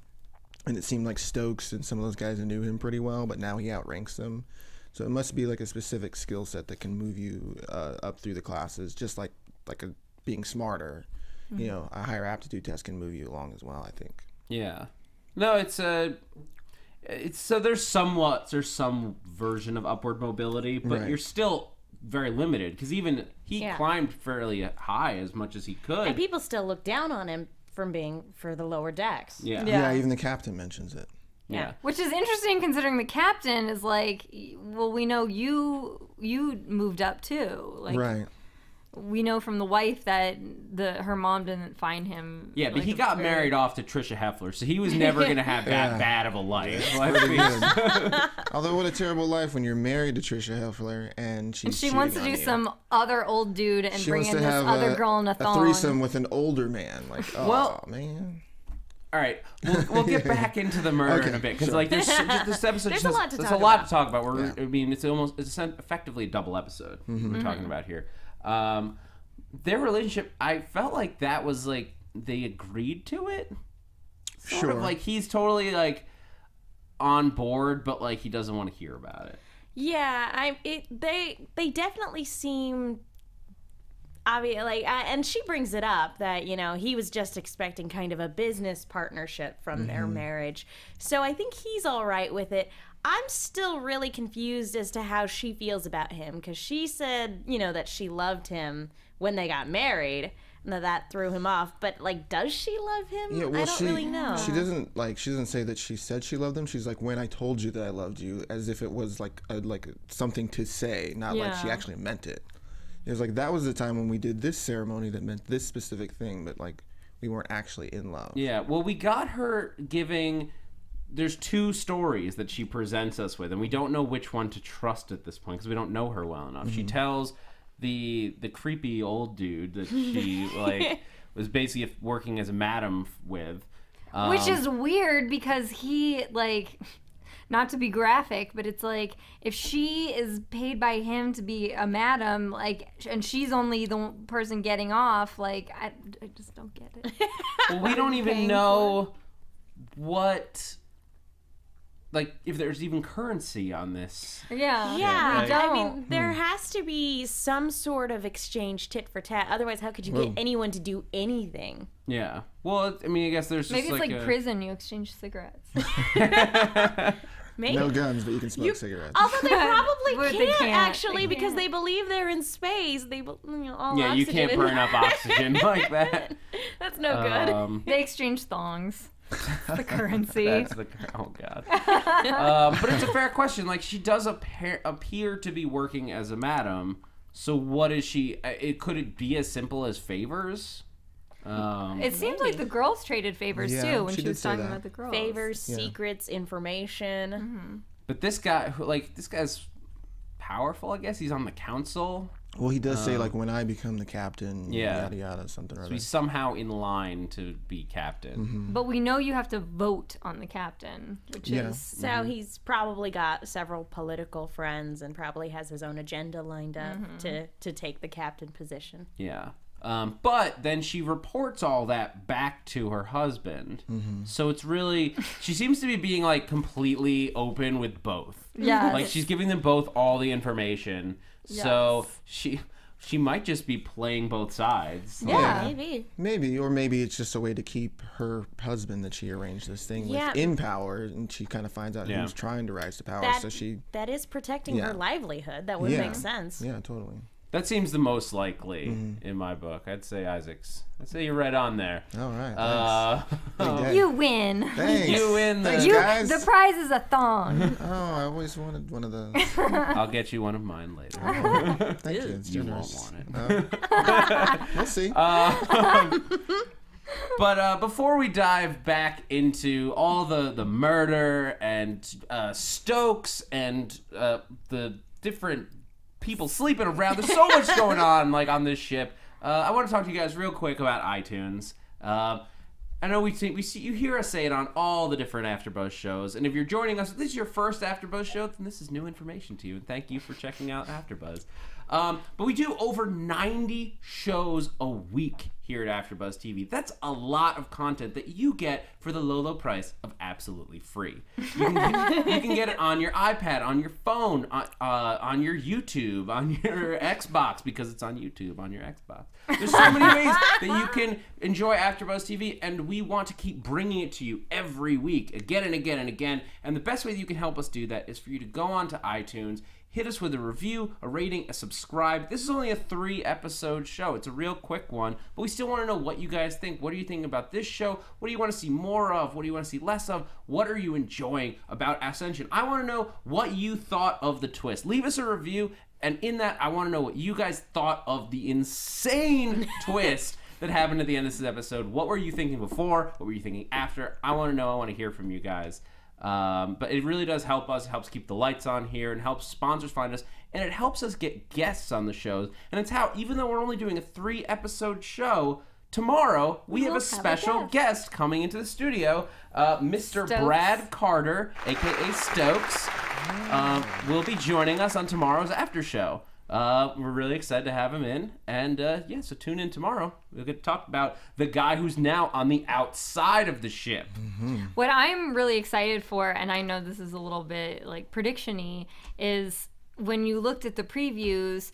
Speaker 3: and it seemed like Stokes and some of those guys knew him pretty well, but now he outranks them. So it must be like a specific skill set that can move you up through the classes, just like being smarter. You know, a higher aptitude test can move you along as well, I think.
Speaker 2: Yeah. No, it's so there's some version of upward mobility, but you're still very limited because even he climbed fairly high as much as he could,
Speaker 5: and people still look down on him for the lower decks.
Speaker 3: Yeah, even the captain mentions it.
Speaker 2: Yeah.
Speaker 4: Which is interesting considering the captain is like, well, we know you moved up too. Like,
Speaker 3: right.
Speaker 4: We know from the wife that her mom didn't find him.
Speaker 2: Yeah, but he got married off to Trisha Heffler, so he was never going to have that bad of a life.
Speaker 3: Although, what a terrible life when you're married to Trisha Heffler and she
Speaker 4: wants to do some other old dude and bring in this other girl in a thong.
Speaker 3: A threesome with an older man. Like, oh, man.
Speaker 2: All right, we'll get back into the murder in a bit because like there's this episode.
Speaker 5: There's a lot to talk about.
Speaker 2: I mean, it's effectively a double episode we're talking about here. Their relationship, I felt like that was like they agreed to it. Sort of like he's totally like on board, but like he doesn't want to hear about it.
Speaker 5: Yeah, they definitely seem obvious. Like, and she brings it up that he was just expecting kind of a business partnership from their marriage. So I think he's all right with it. I'm still really confused as to how she feels about him because she said, that she loved him when they got married and that threw him off. But like, does she love him?
Speaker 3: Yeah, well,
Speaker 5: I don't really know.
Speaker 3: She doesn't say that she said she loved him. She's like, when I told you that I loved you, as if it was like something to say, not like she actually meant it. It was like that was the time when we did this ceremony that meant this specific thing, but like we weren't actually in love.
Speaker 2: Yeah, well, we got her giving. There's two stories that she presents us with, and we don't know which one to trust at this point because we don't know her well enough. She tells the creepy old dude that she like was basically working as a madam with,
Speaker 4: which is weird because he like, not to be graphic, but it's like if she is paid by him to be a madam, like, and she's only the person getting off, like I just don't get it.
Speaker 2: Well, we don't even know what. Like, if there's even currency on this.
Speaker 5: Yeah. I mean, there has to be some sort of exchange tit for tat. Otherwise, how could you get anyone to do anything?
Speaker 2: Yeah. Well, I mean, I guess there's just
Speaker 4: maybe it's like prison. You exchange cigarettes.
Speaker 5: Maybe.
Speaker 3: No guns, but you can smoke cigarettes.
Speaker 5: Although they probably can't actually because they believe they're in space. They, all oxygen.
Speaker 2: You can't burn up oxygen like that.
Speaker 5: That's no good.
Speaker 4: They exchange thongs. The currency.
Speaker 2: Oh god. But it's a fair question. Like, she does appear to be working as a madam. So what is she? Could it be as simple as favors?
Speaker 4: It seems like the girls traded favors too when she was talking about the girls.
Speaker 5: Favors, secrets, information.
Speaker 4: Mm-hmm.
Speaker 2: But this guy's powerful. I guess he's on the council.
Speaker 3: Well, he does say like when I become the captain, yada yada, something or other.
Speaker 2: So he's somehow in line to be captain.
Speaker 4: But we know you have to vote on the captain, which is
Speaker 5: so he's probably got several political friends and probably has his own agenda lined up to take the captain position.
Speaker 2: Yeah. But then she reports all that back to her husband. So it's really, she seems to be being like completely open with both.
Speaker 4: Yeah.
Speaker 2: Like she's giving them both all the information. So she might just be playing both sides.
Speaker 4: Yeah,
Speaker 5: maybe.
Speaker 3: Or maybe it's just a way to keep her husband that she arranged this thing with in power, and she kind of finds out who's trying to rise to power. That
Speaker 5: is protecting her livelihood. That would make sense.
Speaker 3: Yeah, totally.
Speaker 2: That seems the most likely in my book. I'd say Isaac's. I'd say you're right on there.
Speaker 3: All right.
Speaker 4: You win.
Speaker 3: Thanks.
Speaker 2: You win.
Speaker 3: Thanks, guys.
Speaker 4: The prize is a thong.
Speaker 3: Oh, I always wanted one of those.
Speaker 2: I'll get you one of mine later.
Speaker 3: Oh, thank you. It's
Speaker 2: You
Speaker 3: generous.
Speaker 2: won't want it.
Speaker 3: We'll see.
Speaker 2: But before we dive back into all the murder and Stokes and the different people sleeping around, there's so much going on like on this ship. I want to talk to you guys real quick about iTunes. I know we see you hear us say it on all the different AfterBuzz shows, and if you're joining us, if this is your first AfterBuzz show, then this is new information to you, and thank you for checking out AfterBuzz. But we do over 90 shows a week here at AfterBuzz TV. That's a lot of content that you get for the low, low price of absolutely free. You can get it on your iPad, on your phone, on your YouTube, on your Xbox, because it's on YouTube, on your Xbox. There's so many ways that you can enjoy AfterBuzz TV, and we want to keep bringing it to you every week, again and again and again. And the best way that you can help us do that is for you to go on to iTunes, hit us with a review, a rating, a subscribe. This is only a 3-episode show. It's a real quick one, but we still want to know what you guys think. What are you thinking about this show? What do you want to see more of? What do you want to see less of? What are you enjoying about Ascension? I want to know what you thought of the twist. Leave us a review, and in that, I want to know what you guys thought of the insane twist that happened at the end of this episode. What were you thinking before? What were you thinking after? I want to know. I want to hear from you guys. But it really does help us. It helps keep the lights on here and helps sponsors find us. And it helps us get guests on the shows. And it's how, even though we're only doing a 3-episode show, tomorrow we have a special guest coming into the studio. Mr.
Speaker 4: Stokes.
Speaker 2: Brad Carter, a.k.a. Stokes, will be joining us on tomorrow's after show. We're really excited to have him in, and yeah, so tune in tomorrow. We'll get to talk about the guy who's now on the outside of the ship.
Speaker 4: What I'm really excited for, and I know this is a little bit like prediction-y, is when you looked at the previews,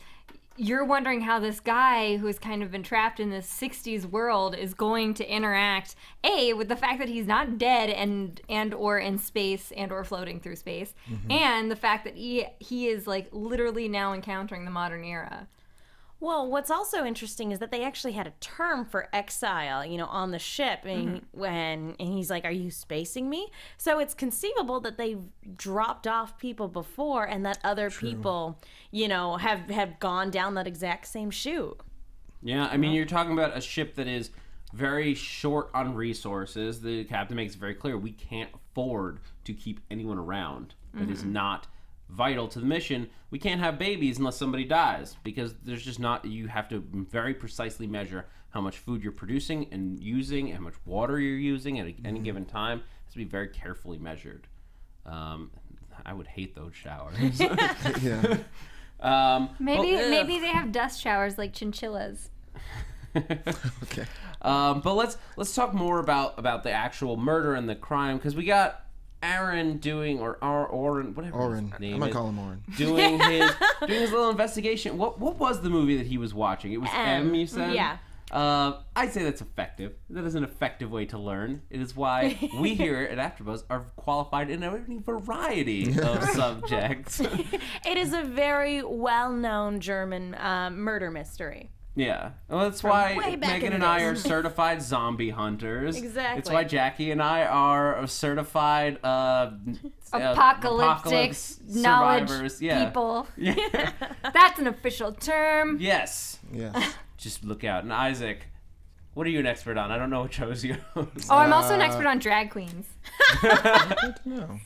Speaker 4: you're wondering how this guy who's kind of been trapped in this 60s world is going to interact, A, with the fact that he's not dead and or in space and or floating through space, and the fact that he is like literally now encountering the modern era.
Speaker 5: Well, what's also interesting is that they actually had a term for exile, you know, on the ship, and and he's like, "Are you spacing me?" So it's conceivable that they've dropped off people before, and that other people, you know, have gone down that exact same chute.
Speaker 2: Yeah, I mean, you're talking about a ship that is very short on resources. The captain makes it very clear we can't afford to keep anyone around that is not vital to the mission. We can't have babies unless somebody dies, because there's just not, you have to very precisely measure how much food you're producing and using, how much water you're using at any given time. It has to be very carefully measured. I would hate those showers.
Speaker 4: Maybe they have dust showers like chinchillas.
Speaker 2: Okay. But let's talk more about the actual murder and the crime, because we got Aaron doing, or Oren, whatever his name
Speaker 3: I'm gonna
Speaker 2: is,
Speaker 3: call him Oren.
Speaker 2: doing his little investigation. What was the movie that he was watching? It was M, you said?
Speaker 5: Yeah.
Speaker 2: I'd say that's effective. That is an effective way to learn. It is why we here at AfterBuzz are qualified in a variety of subjects.
Speaker 5: It is a very well-known German murder mystery.
Speaker 2: Yeah. Well, that's why
Speaker 5: way back
Speaker 2: Megan
Speaker 5: in
Speaker 2: and
Speaker 5: the
Speaker 2: I
Speaker 5: days.
Speaker 2: are certified zombie hunters.
Speaker 5: Exactly.
Speaker 2: It's why Jackie and I are certified
Speaker 4: Apocalyptic knowledge
Speaker 2: survivors. Yeah.
Speaker 4: people.
Speaker 2: Yeah.
Speaker 4: That's an official term.
Speaker 2: Yes.
Speaker 3: Yes.
Speaker 2: Just look out. And Isaac, what are you an expert on? I don't know what shows you host.
Speaker 4: Oh, I'm also an expert on drag queens.
Speaker 3: Good to know.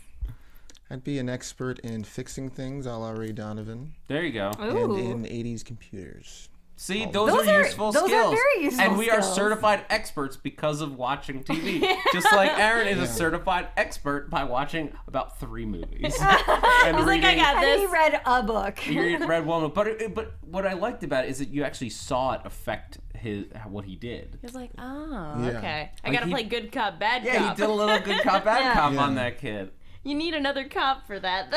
Speaker 3: I'd be an expert in fixing things a la Ray Donovan.
Speaker 2: There you go.
Speaker 4: Ooh.
Speaker 3: And in 80s computers.
Speaker 2: See, those are useful skills.
Speaker 4: Those are very useful
Speaker 2: and we are
Speaker 4: skills.
Speaker 2: certified experts because of watching TV. Just like Aaron is a certified expert by watching about 3 movies. And
Speaker 5: He's like, I got
Speaker 4: And he
Speaker 5: this.
Speaker 4: read a book.
Speaker 2: He read one book. But what I liked about it is that you actually saw it affect what he did.
Speaker 5: He's like,
Speaker 3: Yeah.
Speaker 5: okay. I
Speaker 2: Like
Speaker 5: gotta play good cop, bad
Speaker 2: Yeah,
Speaker 5: cop.
Speaker 2: he did a little good cop, bad cop
Speaker 3: Yeah.
Speaker 2: on that kid.
Speaker 5: You need another cop for that.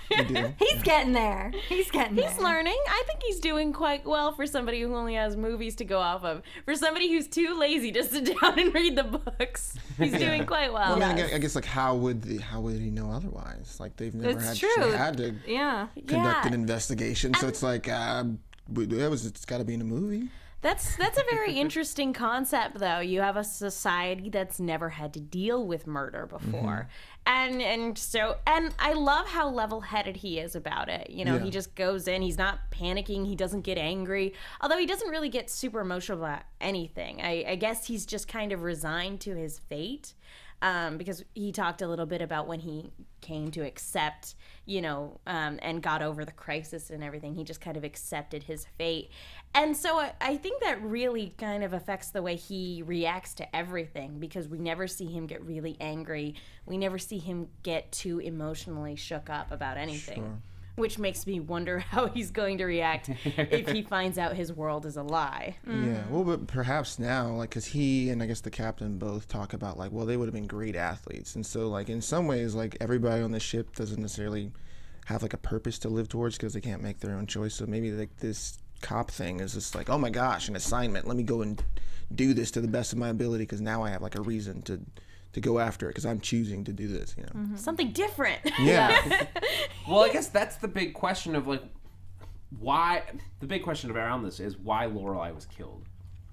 Speaker 3: You do.
Speaker 4: He's getting there. He's
Speaker 5: Learning. I think he's doing quite well for somebody who only has movies to go off of. For somebody who's too lazy to sit down and read the books, he's doing quite well.
Speaker 3: Well, I mean, I guess like how would he know otherwise? Like they've never
Speaker 4: It's
Speaker 3: actually
Speaker 4: true.
Speaker 3: had to
Speaker 4: Yeah.
Speaker 3: conduct an investigation, so it's like it's got to be in a movie.
Speaker 5: That's a very interesting concept, though. You have a society that's never had to deal with murder before, and I love how level-headed he is about it. You know,
Speaker 3: Yeah.
Speaker 5: he just goes in. He's not panicking. He doesn't get angry. Although he doesn't really get super emotional about anything. I guess he's just kind of resigned to his fate. because he talked a little bit about when he came to accept, you know, and got over the crisis and everything. He just kind of accepted his fate. And so I think that really kind of affects the way he reacts to everything, because we never see him get really angry. We never see him get too emotionally shook up about anything. Sure. Which makes me wonder how he's going to react if he finds out his world is a lie.
Speaker 3: Yeah, well, but perhaps now, like, because he and I guess the captain both talk about, like, well, they would have been great athletes. And so, like, in some ways, like, everybody on the ship doesn't necessarily have, like, a purpose to live towards because they can't make their own choice. So maybe, like, this cop thing is just like, oh my gosh, an assignment. Let me go and do this to the best of my ability because now I have, like, a reason to go after it because I'm choosing to do this, you know.
Speaker 5: Something different.
Speaker 3: Yeah.
Speaker 2: Well, I guess that's the big question of, like, why... The big question around this is why Lorelai was killed.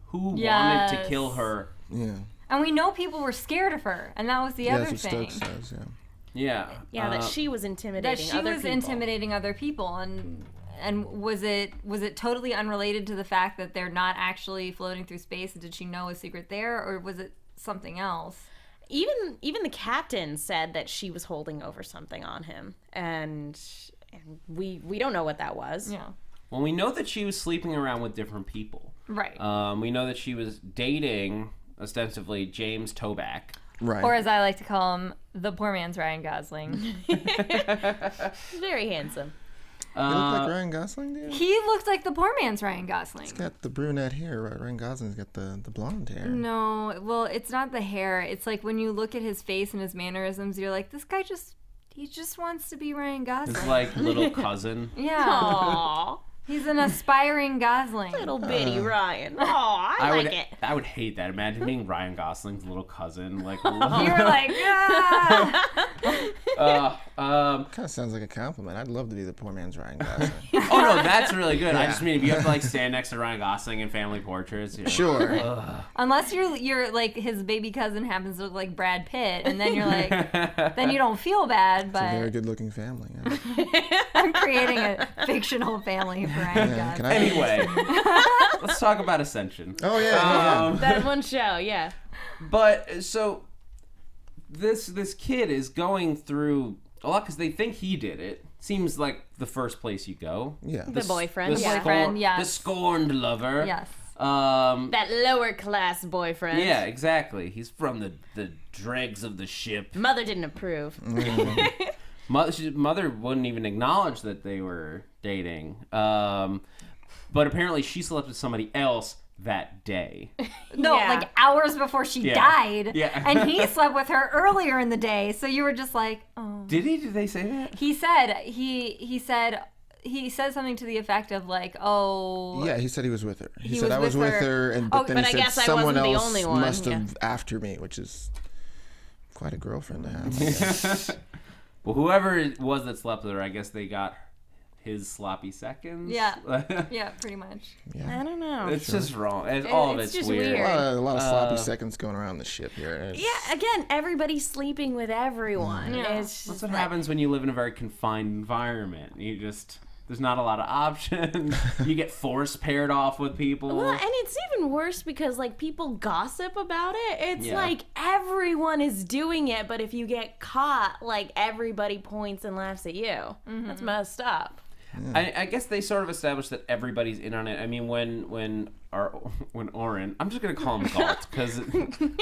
Speaker 2: Who wanted to kill her?
Speaker 3: Yeah.
Speaker 4: And we know people were scared of her, and that was the other
Speaker 3: that's what
Speaker 4: thing.
Speaker 3: Stokes says, yeah.
Speaker 2: Yeah.
Speaker 5: Yeah, that she was intimidating
Speaker 4: other people. And was it totally unrelated to the fact that they're not actually floating through space? Did she know a secret there, or was it something else?
Speaker 5: Even the captain said that she was holding over something on him, and we don't know what that was.
Speaker 4: Yeah.
Speaker 2: Well, we know that she was sleeping around with different people.
Speaker 4: Right.
Speaker 2: We know that she was dating ostensibly James Toback.
Speaker 3: Right.
Speaker 4: Or as I like to call him, the poor man's Ryan Gosling.
Speaker 5: Very handsome.
Speaker 3: He looked like Ryan Gosling, dude?
Speaker 4: He looked like the poor man's Ryan Gosling.
Speaker 3: He's got the brunette hair, right? Ryan Gosling's got the blonde hair.
Speaker 4: No, well, it's not the hair. It's like when you look at his face and his mannerisms, you're like, this guy he just wants to be Ryan Gosling.
Speaker 2: His, like, little cousin.
Speaker 4: Yeah.
Speaker 5: Aww.
Speaker 4: He's an aspiring Gosling.
Speaker 5: Little bitty Ryan. Oh, I like it.
Speaker 2: I would hate that. Imagine being Ryan Gosling's little cousin. Like,
Speaker 4: You're like, ah!
Speaker 3: Kind of sounds like a compliment. I'd love to be the poor man's Ryan Gosling.
Speaker 2: Oh no, that's really good.
Speaker 3: Yeah.
Speaker 2: I just mean if you have to, like, stand next to Ryan Gosling in family portraits.
Speaker 3: Sure.
Speaker 4: Unless you're like his baby cousin happens to look like Brad Pitt, and then you're like, then you don't feel bad. But
Speaker 3: It's a very good-looking family. Yeah.
Speaker 4: I'm creating a fictional family for Ryan Gosling.
Speaker 2: Anyway, let's talk about Ascension.
Speaker 3: Oh yeah.
Speaker 5: That one show, yeah.
Speaker 2: But so this kid is going through a lot because they think he did it. Seems like the first place you go.
Speaker 3: Yeah.
Speaker 5: The boyfriend.
Speaker 2: The
Speaker 5: Yeah.
Speaker 4: boyfriend, yes.
Speaker 2: The scorned lover.
Speaker 4: Yes.
Speaker 5: That lower class boyfriend.
Speaker 2: Yeah, exactly. He's from the dregs of the ship.
Speaker 5: Mother didn't approve.
Speaker 2: Mother wouldn't even acknowledge that they were dating. But apparently she slept with somebody else that day.
Speaker 4: No,
Speaker 5: Yeah.
Speaker 4: like hours before she died.
Speaker 2: Yeah.
Speaker 4: And he slept with her earlier in the day. So you were just like, oh.
Speaker 2: Did he? Did they say that?
Speaker 4: He said something to the effect of like, oh.
Speaker 3: Yeah, he said he was with her. He
Speaker 4: He
Speaker 3: said
Speaker 4: was
Speaker 3: I was
Speaker 4: with
Speaker 3: with
Speaker 4: her.
Speaker 3: her, and
Speaker 4: Oh,
Speaker 3: but then
Speaker 5: but
Speaker 3: he
Speaker 5: I
Speaker 3: said
Speaker 5: guess I
Speaker 3: someone
Speaker 5: wasn't the
Speaker 3: else
Speaker 5: only one,
Speaker 3: must have after me, which is quite a girlfriend to have. I guess.
Speaker 2: Well, whoever it was that slept with her, I guess they got his sloppy seconds.
Speaker 4: Yeah. Yeah, pretty much.
Speaker 5: I don't know.
Speaker 2: It's just wrong. All of
Speaker 5: It's
Speaker 2: it's
Speaker 5: just
Speaker 2: weird.
Speaker 5: weird.
Speaker 3: A lot of sloppy seconds going around the ship here.
Speaker 5: Yeah, again, everybody's sleeping with everyone.
Speaker 4: Yeah.
Speaker 5: It's just
Speaker 2: That's what
Speaker 5: like-
Speaker 2: happens when you live in a very confined environment. There's not a lot of options. You get force paired off with people.
Speaker 5: Well, and it's even worse because, like, people gossip about it. It's
Speaker 2: Yeah.
Speaker 5: like everyone is doing it, but if you get caught, like, everybody points and laughs at you. That's messed up.
Speaker 2: I guess they sort of established that everybody's in on it. I mean, when Oren, I'm just gonna call him Galt, because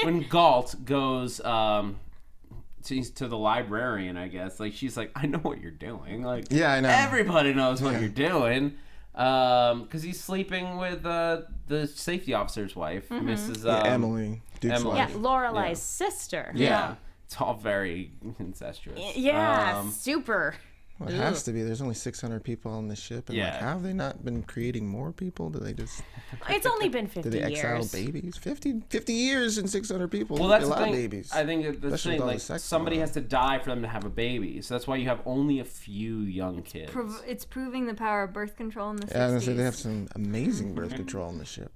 Speaker 2: when Galt goes to the librarian, I guess, like, she's like, I know what you're doing. Like,
Speaker 3: Yeah, I know.
Speaker 2: Everybody knows what you're doing. Because he's sleeping with the safety officer's wife, Mrs.
Speaker 3: Emily. Duke's
Speaker 2: Emily.
Speaker 5: Yeah,
Speaker 3: wife.
Speaker 5: Lorelai's sister.
Speaker 2: Yeah. It's all very incestuous.
Speaker 5: Yeah, super.
Speaker 3: Well, it has to be. There's only 600 people on the ship. And
Speaker 2: Yeah.
Speaker 3: like, have they not been creating more people? Do they just...
Speaker 5: It's only been 50
Speaker 3: Did they exile
Speaker 5: years.
Speaker 3: babies? 50 years and 600 people.
Speaker 2: Well, that's
Speaker 3: a
Speaker 2: the
Speaker 3: lot
Speaker 2: thing.
Speaker 3: of babies.
Speaker 2: I think that the
Speaker 3: Especially
Speaker 2: thing,
Speaker 3: with all
Speaker 2: like,
Speaker 3: the sex
Speaker 2: somebody
Speaker 3: going on.
Speaker 2: has to die for them to have a baby. So that's why you have only a few young kids.
Speaker 4: It's proving the power of birth control in the 60s.
Speaker 3: Yeah, I was gonna say they have some amazing birth control on the ship.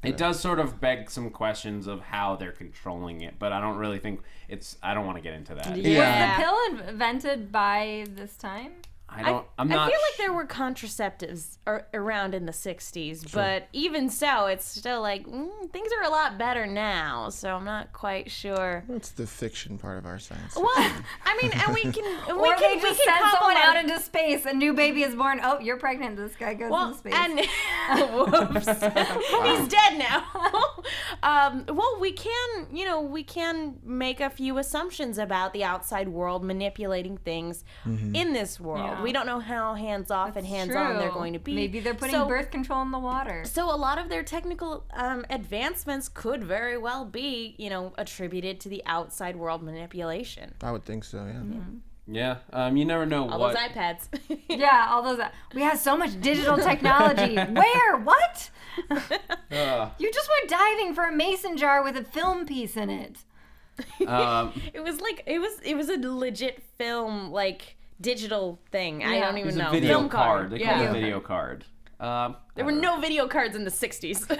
Speaker 2: It does sort of beg some questions of how they're controlling it, but I don't really think I don't want to get into that.
Speaker 5: Yeah.
Speaker 4: Was the pill invented by this time?
Speaker 2: I'm
Speaker 5: I
Speaker 2: not.
Speaker 5: feel like there were contraceptives around in the 60s, but even so, it's still like things are a lot better now. So I'm not quite sure.
Speaker 3: That's the fiction part of our science.
Speaker 5: Well, I mean, and we can.
Speaker 4: Or they just send someone out into space. A new baby is born. Oh, you're pregnant. This guy goes into space.
Speaker 5: And whoops, he's dead now. Well, we can make a few assumptions about the outside world manipulating things in this world.
Speaker 4: Yeah.
Speaker 5: We don't know how hands-off and hands-on they're going to be.
Speaker 4: Maybe they're putting birth control in the water.
Speaker 5: So a lot of their technical advancements could very well be, attributed to the outside world manipulation.
Speaker 3: I would think so, yeah.
Speaker 2: Yeah, you never know
Speaker 5: All
Speaker 2: what.
Speaker 5: those iPads.
Speaker 4: Yeah, all those. We have so much digital technology. Where? What? You just went diving for a mason jar with a film piece in it.
Speaker 5: It was a legit film, digital thing. I don't even know.
Speaker 2: It's a video
Speaker 5: Film
Speaker 2: card. They call it a video card.
Speaker 5: There were no video cards in the 60s.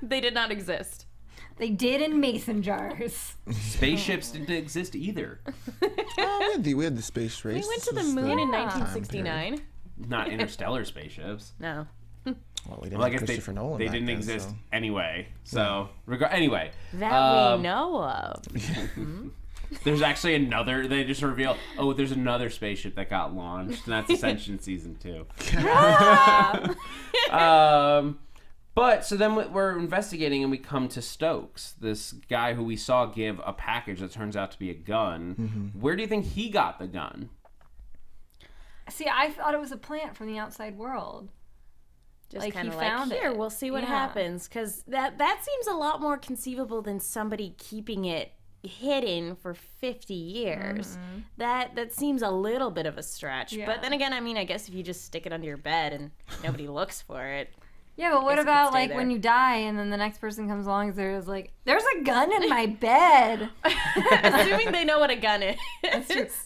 Speaker 5: They did not exist.
Speaker 4: They did in mason jars.
Speaker 2: Spaceships didn't exist either.
Speaker 3: We had the space race.
Speaker 5: We went to the moon in 1969.
Speaker 2: Not interstellar spaceships.
Speaker 5: No.
Speaker 3: Well, we didn't
Speaker 2: Well, I
Speaker 3: have
Speaker 2: guess
Speaker 3: Christopher Nolan
Speaker 2: they
Speaker 3: back
Speaker 2: didn't
Speaker 3: then,
Speaker 2: exist
Speaker 3: so.
Speaker 2: anyway. So, anyway.
Speaker 5: That we know of.
Speaker 2: There's actually another. They just reveal. Oh, there's another spaceship that got launched, and that's Ascension season 2. But so then we're investigating, and we come to Stokes, this guy who we saw give a package that turns out to be a gun. Where do you think he got the gun?
Speaker 4: See, I thought it was a plant from the outside world.
Speaker 5: Just
Speaker 4: Like,
Speaker 5: kind
Speaker 4: he
Speaker 5: of
Speaker 4: found
Speaker 5: here,
Speaker 4: it.
Speaker 5: we'll see what
Speaker 4: Yeah.
Speaker 5: happens. Because that seems a lot more conceivable than somebody keeping it hidden for 50 years. That seems a little bit of a stretch.
Speaker 4: Yeah.
Speaker 5: But then again, I mean, I guess if you just stick it under your bed and nobody looks for it.
Speaker 4: Yeah, but what
Speaker 5: Guess it could
Speaker 4: about
Speaker 5: stay
Speaker 4: like
Speaker 5: there.
Speaker 4: when you die and then the next person comes along and there's a gun in my bed.
Speaker 5: Assuming they know what a gun is.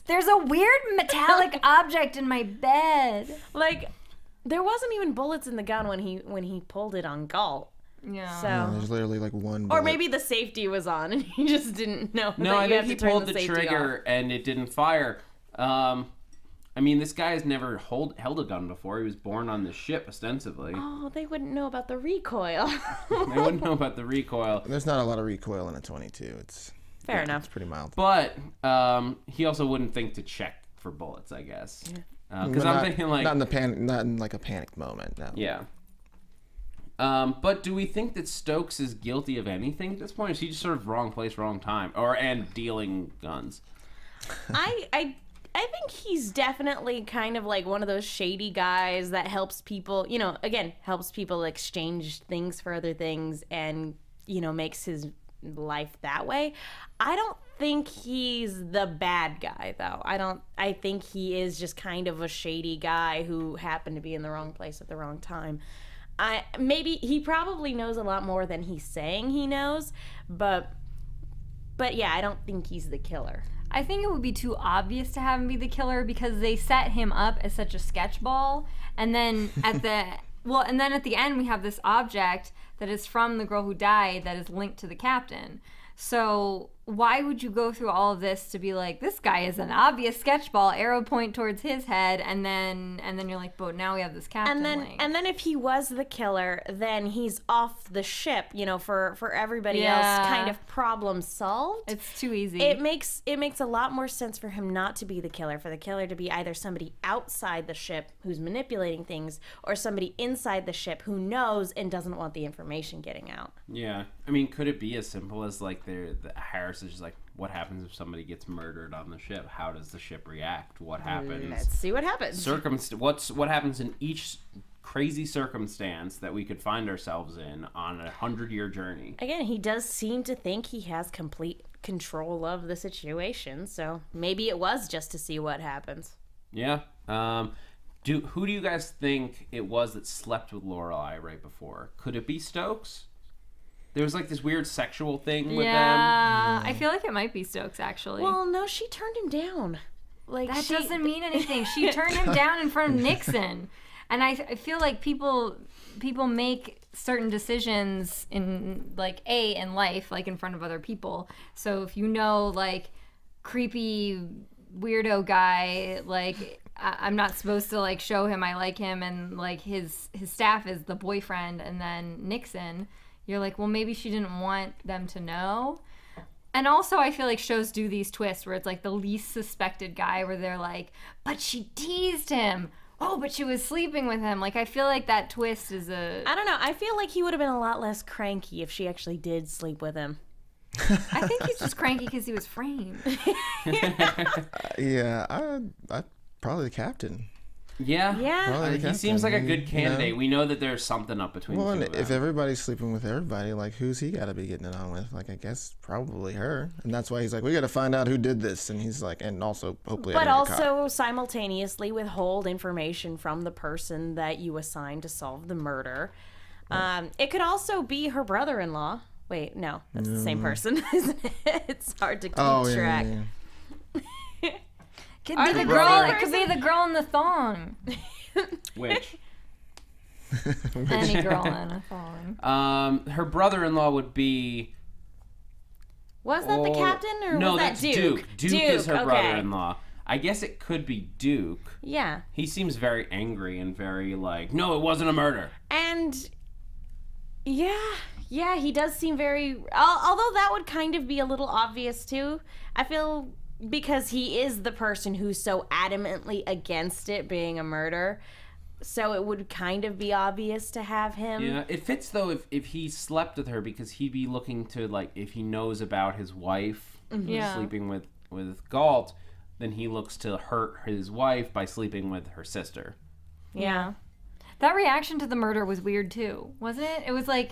Speaker 4: There's a weird metallic object in my bed.
Speaker 5: There wasn't even bullets in the gun when he pulled it on Galt.
Speaker 4: Yeah.
Speaker 5: So
Speaker 3: There's literally one
Speaker 5: or
Speaker 3: bullet.
Speaker 5: maybe the safety was on and he just didn't know.
Speaker 2: No,
Speaker 5: that
Speaker 2: I
Speaker 5: you
Speaker 2: think
Speaker 5: have
Speaker 2: he
Speaker 5: to turn
Speaker 2: pulled the
Speaker 5: safety
Speaker 2: trigger
Speaker 5: off.
Speaker 2: and it didn't fire. I mean, this guy has never held a gun before. He was born on the ship, ostensibly.
Speaker 5: Oh, they wouldn't know about the recoil.
Speaker 2: They wouldn't know about the recoil.
Speaker 3: There's not a lot of recoil in a 22. It's
Speaker 5: Fair enough.
Speaker 3: It's pretty mild.
Speaker 2: But he also wouldn't think to check for bullets, I guess. Because I'm thinking
Speaker 3: not in a panicked moment. No.
Speaker 2: Yeah. But do we think that Stokes is guilty of anything at this point? Is he just sort of wrong place, wrong time, and dealing guns?
Speaker 5: I think he's definitely kind of like one of those shady guys that helps people, helps people exchange things for other things and, makes his life that way. I don't think he's the bad guy, though. I think he is just kind of a shady guy who happened to be in the wrong place at the wrong time. Maybe he probably knows a lot more than he's saying he knows, but yeah, I don't think he's the killer.
Speaker 4: I think it would be too obvious to have him be the killer because they set him up as such a sketchball, and then at the end we have this object that is from the girl who died that is linked to the captain. So why would you go through all of this to be like, this guy is an obvious sketchball, arrow point towards his head, and then you're like, but now we have this captain link.
Speaker 5: And then if he was the killer, then he's off the ship, for everybody else, kind of problem solved.
Speaker 4: It's too easy.
Speaker 5: It makes a lot more sense for him not to be the killer, for the killer to be either somebody outside the ship who's manipulating things, or somebody inside the ship who knows and doesn't want the information getting out.
Speaker 2: Yeah. I mean, could it be as simple as the Harris is just like, what happens if somebody gets murdered on the ship? How does the ship react? What happens?
Speaker 5: Let's see what happens.
Speaker 2: What happens in each crazy circumstance that we could find ourselves in on a 100-year journey?
Speaker 5: Again, he does seem to think he has complete control of the situation, so maybe it was just to see what happens.
Speaker 2: Yeah. Who do you guys think it was that slept with Lorelai right before? Could it be Stokes? There was this weird sexual thing with them.
Speaker 4: Yeah, I feel like it might be Stokes, actually.
Speaker 5: Well, no, she turned him down.
Speaker 4: That doesn't mean anything. She turned him down in front of Nixon. And I feel like people make certain decisions in life, in front of other people. So if creepy weirdo guy, I'm not supposed to like show him I like him, and like his staff is the boyfriend, and then Nixon, you're like, well, maybe she didn't want them to know. And also, I feel like shows do these twists where it's like the least suspected guy, where they're like, but she teased him. Oh, but she was sleeping with him. Like, I feel like that twist is a...
Speaker 5: I don't know. I feel like he would have been a lot less cranky if she actually did sleep with him.
Speaker 4: I think he's just cranky because he was framed.
Speaker 3: Yeah, I probably the captain.
Speaker 2: Yeah.
Speaker 5: Yeah.
Speaker 2: He seems like a good candidate. We know that there's something up between the two of them.
Speaker 3: If everybody's sleeping with everybody, like, who's he got to be getting it on with? Like, I guess probably her. And that's why he's like, we got to find out who did this. And he's like, and also hopefully
Speaker 5: But also simultaneously withhold information from the person that you assigned to solve the murder. It could also be her brother-in-law. Wait, no, that's the same person, isn't it? It's hard to keep track.
Speaker 3: Yeah.
Speaker 4: Could be the girl. It could be the girl in the thong.
Speaker 2: Which?
Speaker 4: Any girl in a thong.
Speaker 2: Her brother-in-law would be...
Speaker 5: Was that the captain, or
Speaker 2: no,
Speaker 5: was that
Speaker 2: that's
Speaker 5: Duke?
Speaker 2: Duke is her brother-in-law. I guess it could be Duke.
Speaker 5: Yeah.
Speaker 2: He seems very angry and very like, no, it wasn't a murder.
Speaker 5: And yeah, he does seem very... Although that would kind of be a little obvious, too. I feel... Because he is the person who's so adamantly against it being a murder. So it would kind of be obvious to have him.
Speaker 2: Yeah, it fits, though, if he slept with her, because he'd be looking to, like, if he knows about his wife sleeping with Galt, then he looks to hurt his wife by sleeping with her sister.
Speaker 4: Yeah. That reaction to the murder was weird, too, wasn't it? It was like...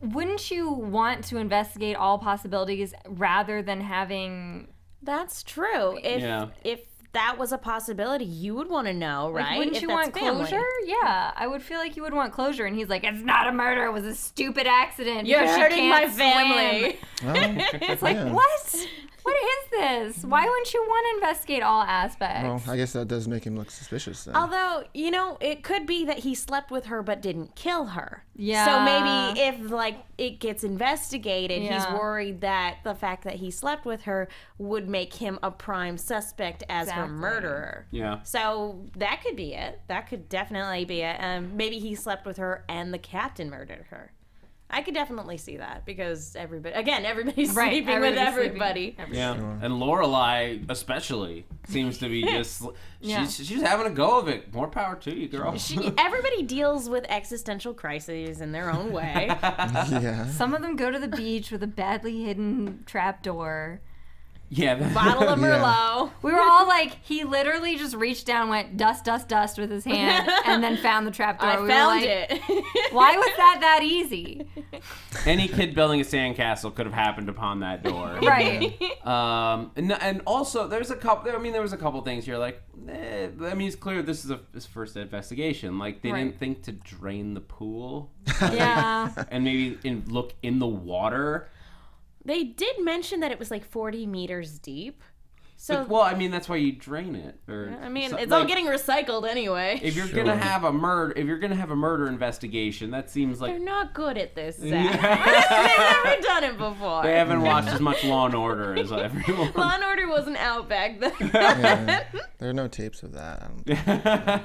Speaker 4: Wouldn't you want to investigate all possibilities rather than having...
Speaker 5: That's true. If that was a possibility, you would want to know, right?
Speaker 4: Like, wouldn't you want closure? Yeah, I would feel like you would want closure. And he's like, it's not a murder. It was a stupid accident.
Speaker 5: You're hurting my family.
Speaker 4: It's like, what? What is this? Why wouldn't you want to investigate all aspects?
Speaker 3: Well, I guess that does make him look suspicious then.
Speaker 5: Although, it could be that he slept with her but didn't kill her.
Speaker 4: Yeah.
Speaker 5: So maybe if, like, it gets investigated, he's worried that the fact that he slept with her would make him a prime suspect as her murderer.
Speaker 2: Yeah.
Speaker 5: So that could be it. That could definitely be it. Maybe he slept with her and the captain murdered her. I could definitely see that because everybody's sleeping with everybody.
Speaker 2: Yeah, and Lorelai especially seems to be just she's having a go of it. More power to you, girl.
Speaker 5: Everybody deals with existential crises in their own way.
Speaker 3: Yeah.
Speaker 4: Some of them go to the beach with a badly hidden trapdoor.
Speaker 2: Yeah.
Speaker 5: Bottle of Merlot.
Speaker 4: We were all like, he literally just reached down and went dust, dust, dust with his hand and then found the trapdoor.
Speaker 5: I found it.
Speaker 4: Why was that easy?
Speaker 2: Any kid building a sandcastle could have happened upon that door.
Speaker 4: Right.
Speaker 2: And also, there was a couple things you're like, it's clear this is his first investigation. Like, they didn't think to drain the pool.
Speaker 4: Yeah.
Speaker 2: And maybe look in the water.
Speaker 5: They did mention that it was like 40 meters deep. So,
Speaker 2: that's why you drain it.
Speaker 5: It's all getting recycled anyway.
Speaker 2: If you're gonna have a murder investigation, that seems like
Speaker 5: they're not good at this. Zach. They've never done it before.
Speaker 2: They haven't watched as much Law and Order as everyone.
Speaker 5: Law and Order wasn't out back then.
Speaker 3: There are no tapes of that. I don't think.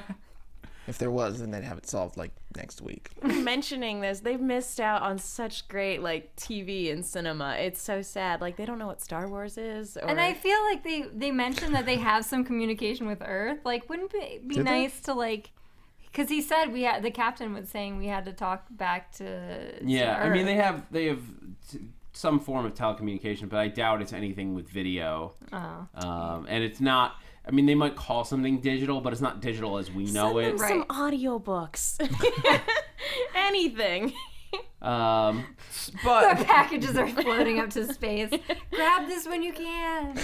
Speaker 3: If there was, then they'd have it solved like next week.
Speaker 5: Mentioning this, they've missed out on such great like TV and cinema. It's so sad. Like they don't know what Star Wars is.
Speaker 4: And I feel like they mentioned that they have some communication with Earth. Like, wouldn't it be nice to like? Because he said the captain was saying we had to talk back to Earth.
Speaker 2: I mean they have some form of telecommunication, but I doubt it's anything with video. And it's not. I mean, they might call something digital, but it's not digital as we know it.
Speaker 5: Some audiobooks. Anything.
Speaker 2: But
Speaker 4: the packages are floating up to space. Grab this when you can.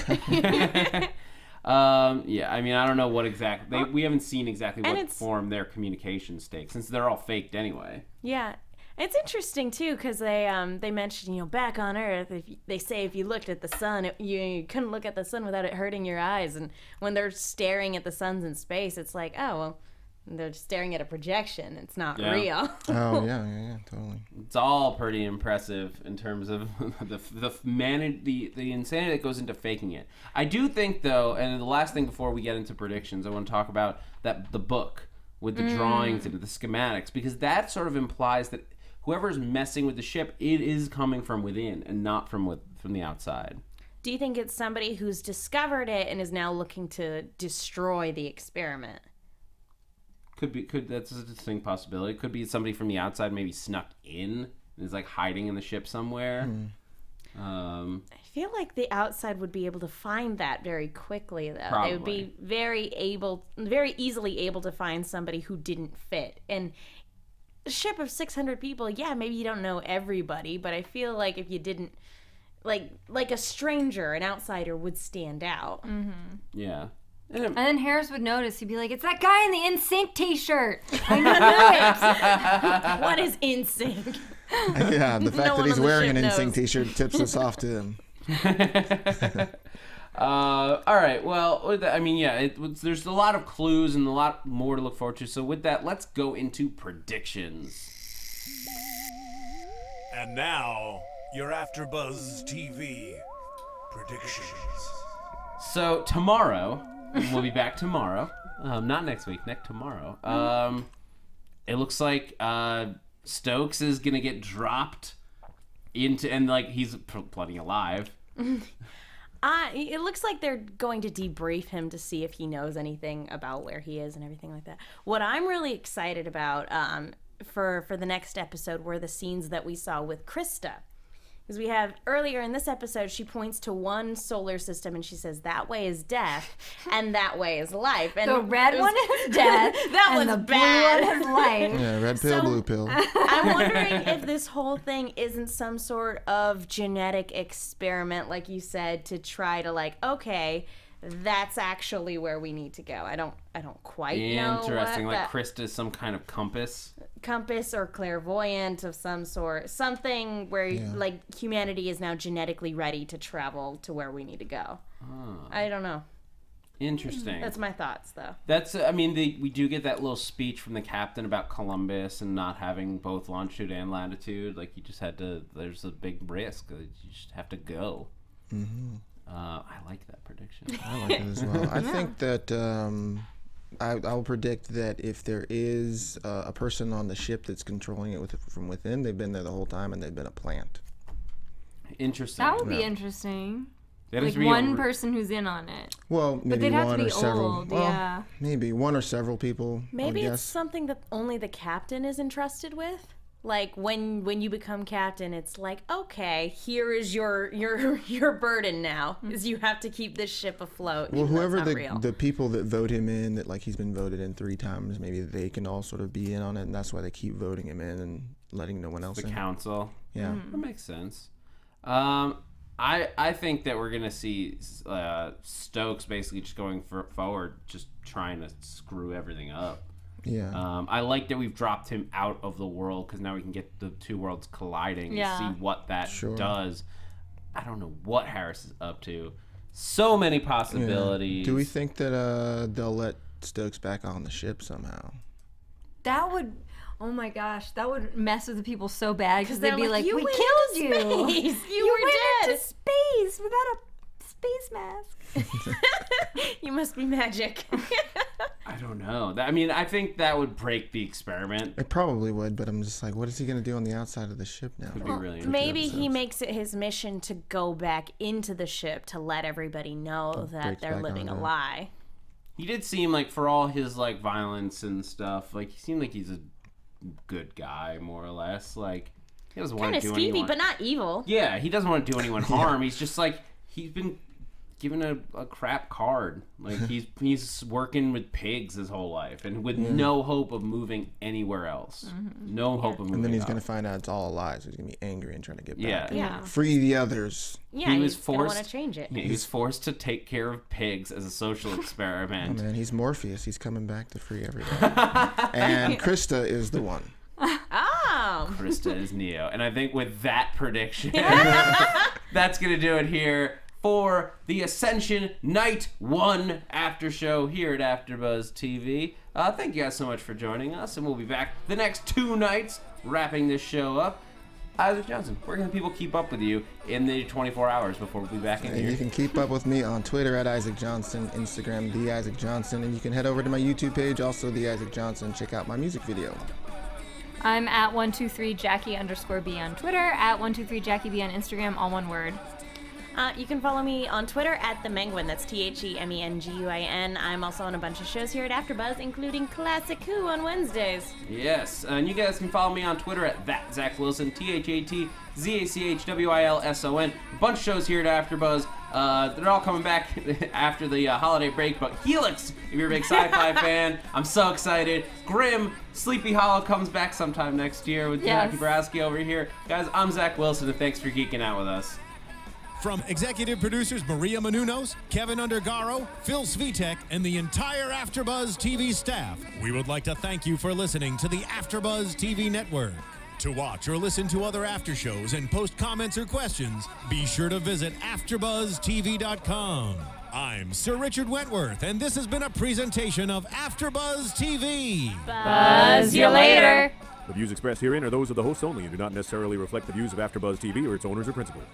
Speaker 2: I mean, I don't know what exactly. We haven't seen exactly what form their communications take, since they're all faked anyway.
Speaker 5: Yeah. It's interesting too because they mentioned back on Earth they say if you looked at the sun you couldn't look at the sun without it hurting your eyes, and when they're staring at the suns in space it's like, oh well, They're staring at a projection. It's not real.
Speaker 3: Oh yeah, totally.
Speaker 2: It's all pretty impressive in terms of the insanity that goes into faking it. I do think though, and the last thing before we get into predictions, I want to talk about the book with the drawings and the schematics, because that sort of implies that whoever's messing with the ship, it is coming from within and not from the outside.
Speaker 5: Do you think it's somebody who's discovered it and is now looking to destroy the experiment?
Speaker 2: That's a distinct possibility. Could be somebody from the outside, maybe snuck in and is like hiding in the ship somewhere.
Speaker 5: I feel like the outside would be able to find that very quickly, though.
Speaker 2: Probably.
Speaker 5: They would be very easily able to find somebody who didn't fit. And a ship of 600 people, yeah, maybe you don't know everybody, but I feel like if you didn't, like a stranger, an outsider would stand out.
Speaker 2: Yeah.
Speaker 4: And then Harris would notice. He'd be like, "It's that guy in the NSYNC t-shirt. I knew it."
Speaker 5: What is NSYNC?
Speaker 3: Yeah, the fact
Speaker 5: No
Speaker 3: that
Speaker 5: one
Speaker 3: he's
Speaker 5: on the
Speaker 3: wearing an
Speaker 5: ship
Speaker 3: NSYNC
Speaker 5: knows.
Speaker 3: t-shirt tips us off to him.
Speaker 2: All right. Well, there's a lot of clues and a lot more to look forward to. So with that, let's go into predictions.
Speaker 1: And now, your AFTERBUZZ TV predictions.
Speaker 2: So tomorrow, we'll be back tomorrow. Not next week, tomorrow. It looks like Stokes is gonna get dropped into, and like he's plenty alive.
Speaker 5: It looks like they're going to debrief him to see if he knows anything about where he is and everything like that. What I'm really excited about for the next episode were the scenes that we saw with Krista. Because we have, earlier in this episode, she points to one solar system and she says, that way is death and that way is life. And
Speaker 4: the red one is death.
Speaker 5: That
Speaker 4: and
Speaker 5: one's
Speaker 4: the
Speaker 5: bad.
Speaker 4: blue one is life.
Speaker 3: Yeah, red pill, blue pill.
Speaker 5: I'm wondering if this whole thing isn't some sort of genetic experiment, like you said, to try to okay, that's actually where we need to go. I don't quite know.
Speaker 2: Interesting.
Speaker 5: What
Speaker 2: Like Krista's some kind of compass
Speaker 5: or clairvoyant of some sort, something where humanity is now genetically ready to travel to where we need to go. I don't know.
Speaker 2: Interesting.
Speaker 5: That's my thoughts, though.
Speaker 2: We do get that little speech from the captain about Columbus and not having both longitude and latitude. Like, you just had to, there's a big risk. You just have to go. I like that prediction.
Speaker 3: I like it as well. I think that I'll predict that if there is a person on the ship that's controlling it from within, they've been there the whole time and they've been a plant.
Speaker 2: Interesting.
Speaker 4: That would be interesting.
Speaker 2: That
Speaker 4: Like
Speaker 2: is real.
Speaker 4: one person who's in on it.
Speaker 3: Well,
Speaker 4: But
Speaker 3: maybe
Speaker 4: they'd have
Speaker 3: one
Speaker 4: to
Speaker 3: or
Speaker 4: be
Speaker 3: several.
Speaker 4: old,
Speaker 3: Well,
Speaker 4: yeah.
Speaker 3: maybe one or several people.
Speaker 5: Maybe
Speaker 3: I
Speaker 5: it's
Speaker 3: guess.
Speaker 5: something that only the captain is entrusted with. Like when you become captain, it's like, okay, here is your burden now, is you have to keep this ship afloat.
Speaker 3: Well, whoever
Speaker 5: That's not real.
Speaker 3: the people that vote him in, that he's been voted in 3 times, maybe they can all sort of be in on it, and that's why they keep voting him in and letting no one else
Speaker 2: The
Speaker 3: in.
Speaker 2: council.
Speaker 3: Yeah.
Speaker 2: That makes sense. I think that we're gonna see Stokes basically just going forward, just trying to screw everything up.
Speaker 3: Yeah.
Speaker 2: I like that we've dropped him out of the world because now we can get the two worlds colliding and see what that does. I don't know what Harris is up to. So many possibilities.
Speaker 3: Do we think that they'll let Stokes back on the ship somehow?
Speaker 4: That would, oh my gosh, that would mess with the people so bad because they'd
Speaker 5: they're
Speaker 4: be
Speaker 5: like,
Speaker 4: like,
Speaker 5: "You
Speaker 4: we
Speaker 5: went
Speaker 4: killed
Speaker 5: into
Speaker 4: you.
Speaker 5: space. You were
Speaker 4: went
Speaker 5: dead."
Speaker 4: into space without a space mask.
Speaker 5: You must be magic.
Speaker 2: I don't know. I think that would break the experiment.
Speaker 3: It probably would, but I'm just like, what is he going to do on the outside of the ship now?
Speaker 2: Could be really
Speaker 5: Maybe he
Speaker 3: episodes.
Speaker 5: makes it his mission to go back into the ship to let everybody know that
Speaker 3: breaks
Speaker 5: they're
Speaker 3: back
Speaker 5: living a
Speaker 3: on that.
Speaker 5: lie.
Speaker 2: He did seem like, for all his violence and stuff, he seemed like he's a good guy, more or less. Like, he doesn't want
Speaker 5: Kind
Speaker 2: to
Speaker 5: of
Speaker 2: do
Speaker 5: skeevy,
Speaker 2: anyone.
Speaker 5: but not evil.
Speaker 2: Yeah, he doesn't want to do anyone harm. He's just he's been given a crap card. Like, he's working with pigs his whole life and with no hope of moving anywhere else. No hope of moving.
Speaker 3: And then he's
Speaker 2: up.
Speaker 3: going to find out it's all a lie, so he's going to be angry and trying to get back.
Speaker 5: Yeah.
Speaker 3: Free the others.
Speaker 5: Yeah,
Speaker 2: He was
Speaker 5: he's gonna
Speaker 2: forced
Speaker 5: want to change it.
Speaker 2: Yeah, he was forced to take care of pigs as a social experiment.
Speaker 3: Oh, man, he's Morpheus. He's coming back to free everybody. And Krista is the one.
Speaker 5: Oh.
Speaker 2: Krista is Neo. And I think with that prediction, that's going to do it here for the Ascension Night 1 after show here at AfterBuzz TV. Thank you guys so much for joining us, and we'll be back the next 2 nights wrapping this show up. Isaac Johnson, where can people keep up with you in the 24 hours before we'll be back in here?
Speaker 3: You can keep up with me on Twitter at Isaac Johnson, Instagram, The Isaac Johnson, and you can head over to my YouTube page, also The Isaac Johnson, check out my music video.
Speaker 4: I'm at 123Jackie_B on Twitter, at 123JackieB on Instagram, all one word.
Speaker 5: You can follow me on Twitter at The Menguin. That's TheMenguin. I'm also on a bunch of shows here at AfterBuzz, including Classic Who on Wednesdays.
Speaker 2: Yes, and you guys can follow me on Twitter at ThatZachWilson, ThatZachWilson. A bunch of shows here at AfterBuzz. They're all coming back after the holiday break, but Helix, if you're a big sci-fi fan, I'm so excited. Grimm, Sleepy Hollow comes back sometime next year with Jacqueline Borowski over here. Guys, I'm Zach Wilson, and thanks for geeking out with us.
Speaker 1: From executive producers Maria Menounos, Kevin Undergaro, Phil Svitek, and the entire AfterBuzz TV staff, we would like to thank you for listening to the AfterBuzz TV network. To watch or listen to other after shows and post comments or questions, be sure to visit AfterBuzzTV.com. I'm Sir Richard Wentworth, and this has been a presentation of AfterBuzz TV.
Speaker 4: Buzz you later.
Speaker 6: The views expressed herein are those of the hosts only and do not necessarily reflect the views of AfterBuzz TV or its owners or principals.